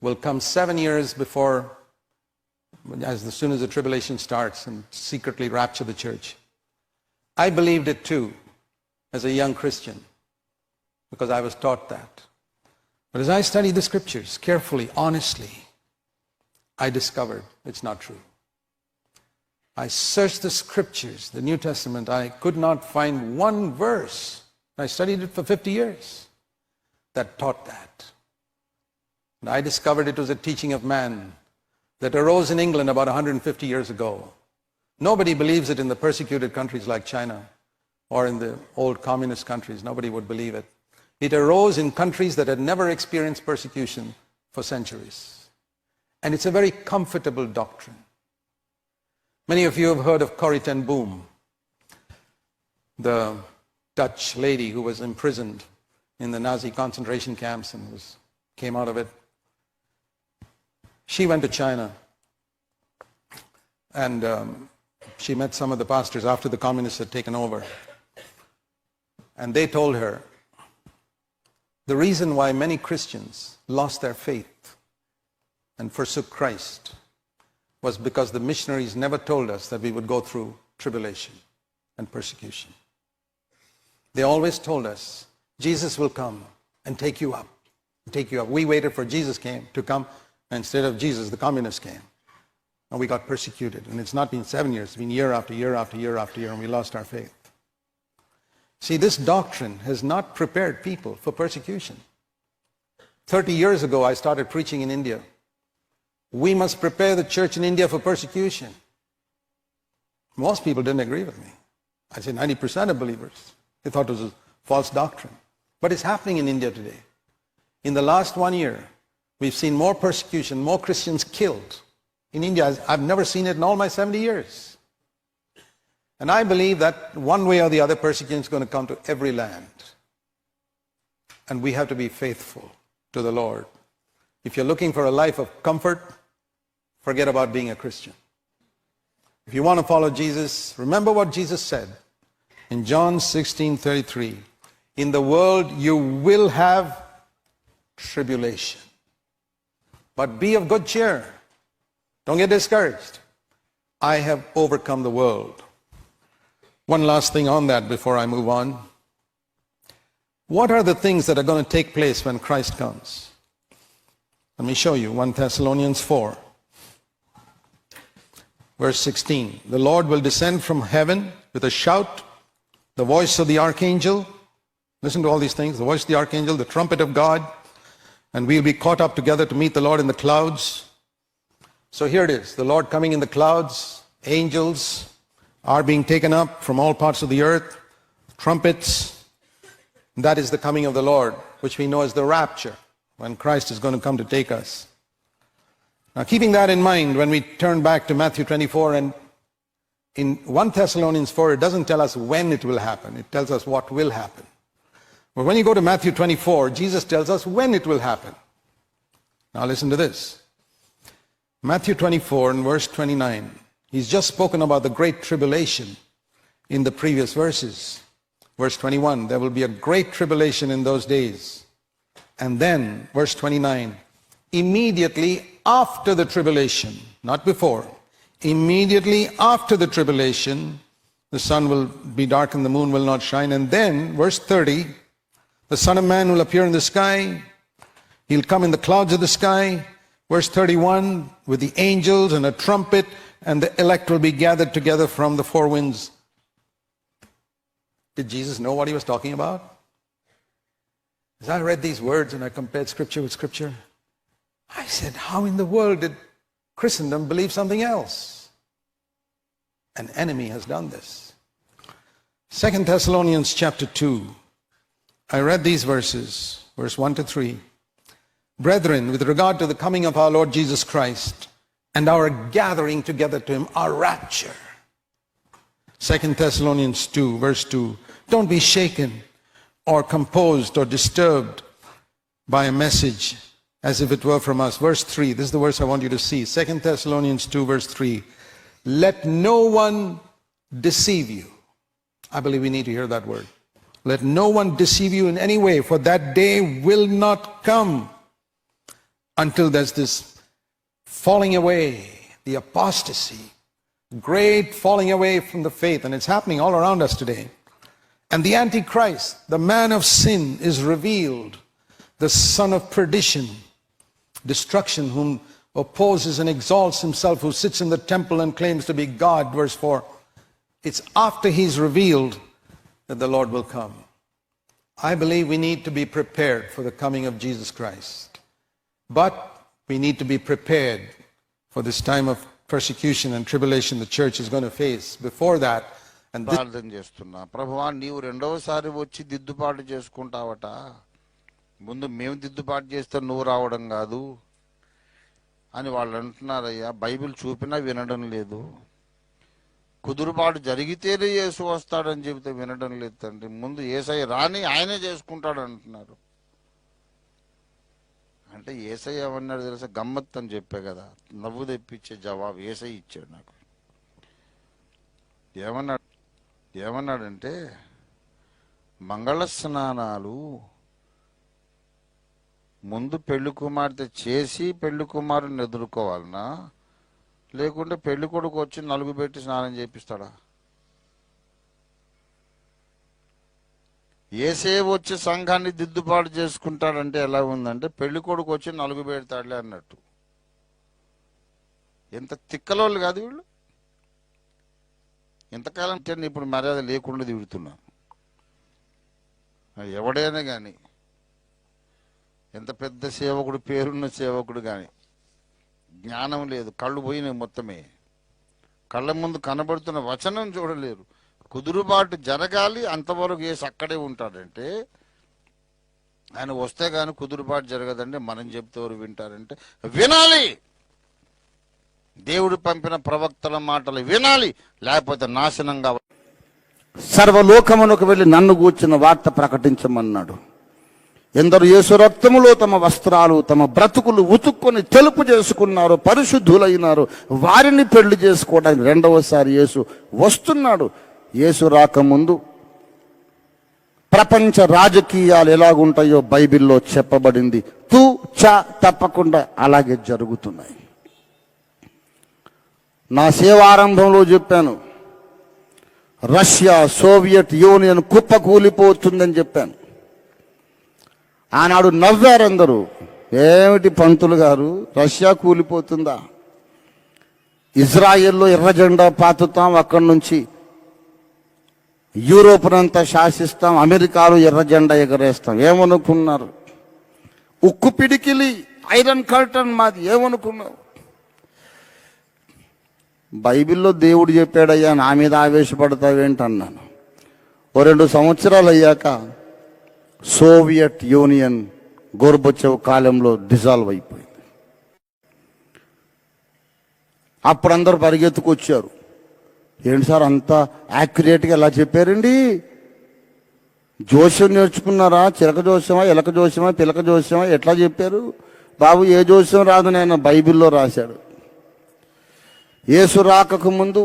will come 7 years before, as soon as the tribulation starts, and secretly rapture the church. I believed it too as a young Christian because I was taught that. But as I studied the scriptures carefully, honestly, I discovered it's not true. I searched the scriptures, the New Testament. I could not find one verse. I studied it for 50 years that taught that. And I discovered it was a teaching of man that arose in England about 150 years ago. Nobody believes it in the persecuted countries like China or in the old communist countries. Nobody would believe it. It arose in countries that had never experienced persecution for centuries. And it's a very comfortable doctrine. Many of you have heard of Corrie ten Boom, the Dutch lady who was imprisoned in the Nazi concentration camps and came out of it. She went to China and she met some of the pastors after the communists had taken over. And they told her the reason why many Christians lost their faith and forsook Christ was because the missionaries never told us that we would go through tribulation and persecution. They always told us, Jesus will come and take you up. Take you up. We waited for Jesus to come, and instead of Jesus, the communists came. And we got persecuted. And it's not been 7 years, it's been year after year after year after year, and we lost our faith. See, this doctrine has not prepared people for persecution. 30 years ago, I started preaching in India. We must prepare the church in India for persecution. Most people didn't agree with me. I say 90% of believers. They thought it was a false doctrine. But it's happening in India today. In the last 1 year, we've seen more persecution, more Christians killed. In India, I've never seen it in all my 70 years. And I believe that one way or the other, persecution is going to come to every land. And we have to be faithful to the Lord. If you're looking for a life of comfort, forget about being a Christian. If you want to follow Jesus, remember what Jesus said in John 16:33. In the world you will have tribulation. But be of good cheer. Don't get discouraged. I have overcome the world. One last thing on that before I move on. What are the things that are going to take place when Christ comes? Let me show you 1 Thessalonians 4. Verse 16, the Lord will descend from heaven with a shout, the voice of the archangel. Listen to all these things. The voice of the archangel, the trumpet of God, and we'll be caught up together to meet the Lord in the clouds. So here it is, the Lord coming in the clouds. Angels are being taken up from all parts of the earth. Trumpets. That is the coming of the Lord, which we know as the rapture, when Christ is going to come to take us. Now, keeping that in mind, when we turn back to Matthew 24, and in 1 Thessalonians 4, it doesn't tell us when it will happen. It tells us what will happen. But when you go to Matthew 24, Jesus tells us when it will happen. Now listen to this. Matthew 24 and verse 29. He's just spoken about the great tribulation in the previous verses. Verse 21, there will be a great tribulation in those days. And then, verse 29, immediately after the tribulation, not before, immediately after the tribulation, the sun will be dark and the moon will not shine. And then, verse 30, the Son of Man will appear in the sky. He'll come in the clouds of the sky. Verse 31, with the angels and a trumpet, and the elect will be gathered together from the four winds. Did Jesus know what he was talking about? As I read these words and I compared scripture with scripture, I said, how in the world did Christendom believe something else? An enemy has done this. 2 Thessalonians chapter 2. I read these verses, verse 1 to 3. Brethren, with regard to the coming of our Lord Jesus Christ and our gathering together to him, our rapture. 2 Thessalonians 2, verse 2. Don't be shaken or composed or disturbed by a message as if it were from us. Verse 3, this is the verse I want you to see. 2 Thessalonians 2, verse 3. Let no one deceive you. I believe we need to hear that word. Let no one deceive you in any way, for that day will not come until there's this falling away, the apostasy, great falling away from the faith, and it's happening all around us today. And the Antichrist, the man of sin, is revealed, the son of perdition, destruction, whom opposes and exalts himself, who sits in the temple and claims to be God, verse 4. It's after he's revealed that the Lord will come. I believe we need to be prepared for the coming of Jesus Christ. But we need to be prepared for this time of persecution and tribulation the church is going to face. Before that, and this, ప్రార్థన చేస్తున్నా, ప్రభువా నీవు రెండవసారి వచ్చి దిద్దుబాటు చేసుకుంటావట. ముందు మేము దిద్దుబాటు చేస్తే నువ్వు రావడం కాదు అని వాళ్ళు అంటున్నారయ్యా. బైబిల్ చూపినా వినడం లేదు. కుదురుబాటు జరిగితేనే యేసు వస్తాడని చెబితే వినడం లేదు తండ్రి. ముందు యేసయ్య రాని ఆయనే చేసుకుంటాడు అంటున్నారు. అంటే యేసయ్య ఏమన్నాడు తెలుసా? గమ్మత్ అని చెప్పే కదా, నవ్వు తెప్పించే జవాబు యేసయ్య ఇచ్చాడు నాకు. ఏమన్నాడంటే మంగళ స్నానాలు ముందు పెళ్లి కుమార్తె చేసి పెళ్లి కుమారుని ఎదుర్కోవాలనా, లేకుంటే పెళ్లి కొడుకు వచ్చి నలుగు పెట్టి స్నానం చేపిస్తాడా? ఏసే వచ్చి సంఘాన్ని దిద్దుబాటు చేసుకుంటాడంటే ఎలా ఉందంటే పెళ్లి కొడుకు వచ్చి నలుగు పెడతాడులే అన్నట్టు. ఎంత తిక్కలోళ్ళు కాదు వీళ్ళు. ఎంతకాలం ఇప్పుడు మర్యాద లేకుండా దిగుతున్నా. ఎవడైనా కానీ, ఎంత పెద్ద సేవకుడు, పేరున్న సేవకుడు కానీ జ్ఞానం లేదు, కళ్ళు పోయినాయి మొత్తమే. కళ్ళ ముందు కనబడుతున్న వచనం చూడలేరు. కుదురుబాటు జరగాలి, అంతవరకు యేసు అక్కడే ఉంటాడంటే ఆయన వస్తే కానీ కుదురుబాటు జరగదంటే మనం చెప్తే ఎవరు వింటారంటే వినాలి. దేవుడు పంపిన ప్రవక్తల మాటలు వినాలి, లేకపోతే నాశనంగా. సర్వలోకమునకు వెళ్ళి నన్ను గూర్చిన వార్త ప్రకటించమన్నాడు. ఎందరు యేసు రక్తములో తమ వస్త్రాలు తమ బ్రతుకులు ఉతుక్కొని తెలుపు చేసుకున్నారు, పరిశుద్ధులైనారు, వారిని పెళ్లి చేసుకోవడానికి రెండవసారి యేసు వస్తున్నాడు. యేసు రాకముందు ప్రపంచ రాజకీయాలు ఎలాగుంటాయో బైబిల్లో చెప్పబడింది. తూ చా తప్పకుండా అలాగే జరుగుతున్నాయి. నా సేవారంభంలో చెప్పాను, రష్యా సోవియట్ యూనియన్ కుప్పకూలిపోతుందని చెప్పాను. ఆనాడు నవ్వారందరూ. ఏమిటి పంతులు గారు, రష్యా కూలిపోతుందా? ఇజ్రాయెల్లో ఎర్ర జెండా పాతుతాం, అక్కడి నుంచి యూరోప్నంతా శాసిస్తాం, అమెరికాలో ఎర్ర జెండా ఎగరేస్తాం. ఏమనుకున్నారు? ఉక్కు పిడికిలి, ఐరన్ కర్టన్ మాది. ఏమనుకున్నారు? బైబిల్లో దేవుడు చెప్పాడయ్యా, నా మీద ఆవేశపడతావేంటన్నాను. ఓ 2 సంవత్సరాలు అయ్యాక సోవియట్ యూనియన్ గోర్బచేవ్ కాలంలో డిజాల్వ్ అయిపోయింది. అప్పుడు అందరూ పరిగెత్తుకొచ్చారు. ఏంటి సార్ అంతా యాక్యురేట్గా ఎలా చెప్పారండి? జోస్యం నేర్చుకున్నారా? చిలక జోస్యమా, ఎలక జోస్యమా, పిలక జోస్యమా, ఎట్లా చెప్పారు? బాబు ఏ జోస్యం రాదు, నేను బైబిల్లో రాశాడు. యేసు రాకకు ముందు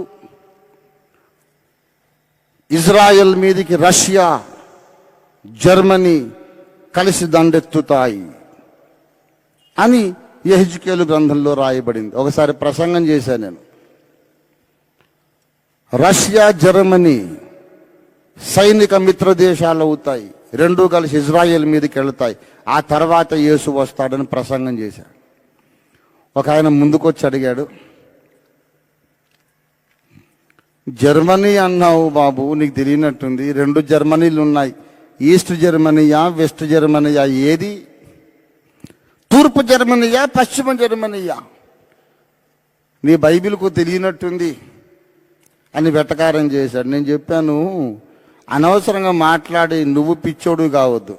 ఇజ్రాయెల్ మీదికి రష్యా, జర్మనీ కలిసి దండెత్తుతాయి అని యెహెజ్కేలు గ్రంథంలో రాయబడింది. ఒకసారి ప్రసంగం చేశాను నేను. రష్యా, జర్మనీ సైనిక మిత్ర దేశాలు అవుతాయి, రెండూ కలిసి ఇజ్రాయెల్ మీదకి వెళతాయి. ఆ తర్వాత యేసు వస్తాడని ప్రసంగం చేశాడు. ఒక ఆయన ముందుకొచ్చి అడిగాడు, జర్మనీ అన్నావు బాబు, నీకు తెలియనట్టుంది, 2 జర్మనీలు ఉన్నాయి. ఈస్ట్ జర్మనీయా, వెస్ట్ జర్మనీయా, ఏది? తూర్పు జర్మనీయా, పశ్చిమ జర్మనీయా? నీ బైబిల్కు తెలియనట్టుంది అని వెటకారం చేశాడు. నేను చెప్పాను, అనవసరంగా మాట్లాడి నువ్వు పిచ్చోడు కావద్దు.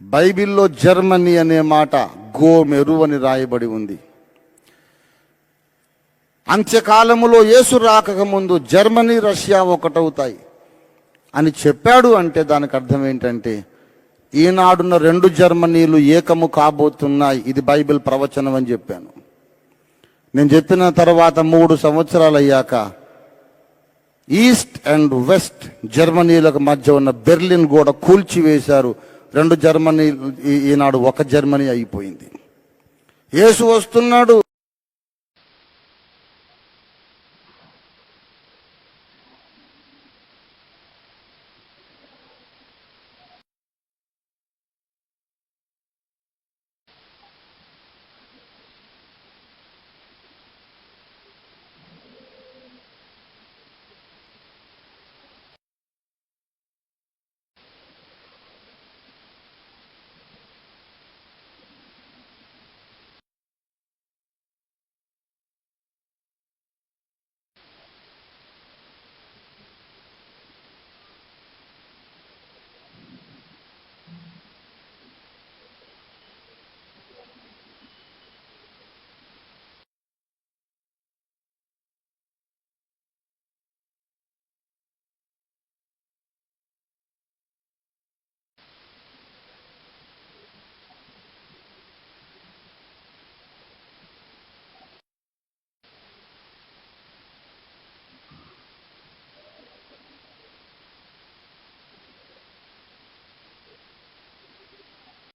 బైబిల్లో జర్మనీ అనే మాట గోమెరు అని రాయబడి ఉంది. అంత్యకాలములో యేసు రాకక ముందు జర్మనీ, రష్యా ఒకటవుతాయి అని చెప్పాడు. అంటే దానికి అర్థం ఏంటంటే ఈనాడున్న 2 జర్మనీలు ఏకము కాబోతున్నాయి. ఇది బైబిల్ ప్రవచనం అని చెప్పాను. నేను చెప్పిన తర్వాత 3 సంవత్సరాలు అయ్యాక ఈస్ట్ అండ్ వెస్ట్ జర్మనీలకు మధ్య ఉన్న బెర్లిన్ గోడ కూల్చివేశారు. 2 జర్మనీ ఈనాడు ఒక జర్మనీ అయిపోయింది. యేసు వస్తున్నాడు.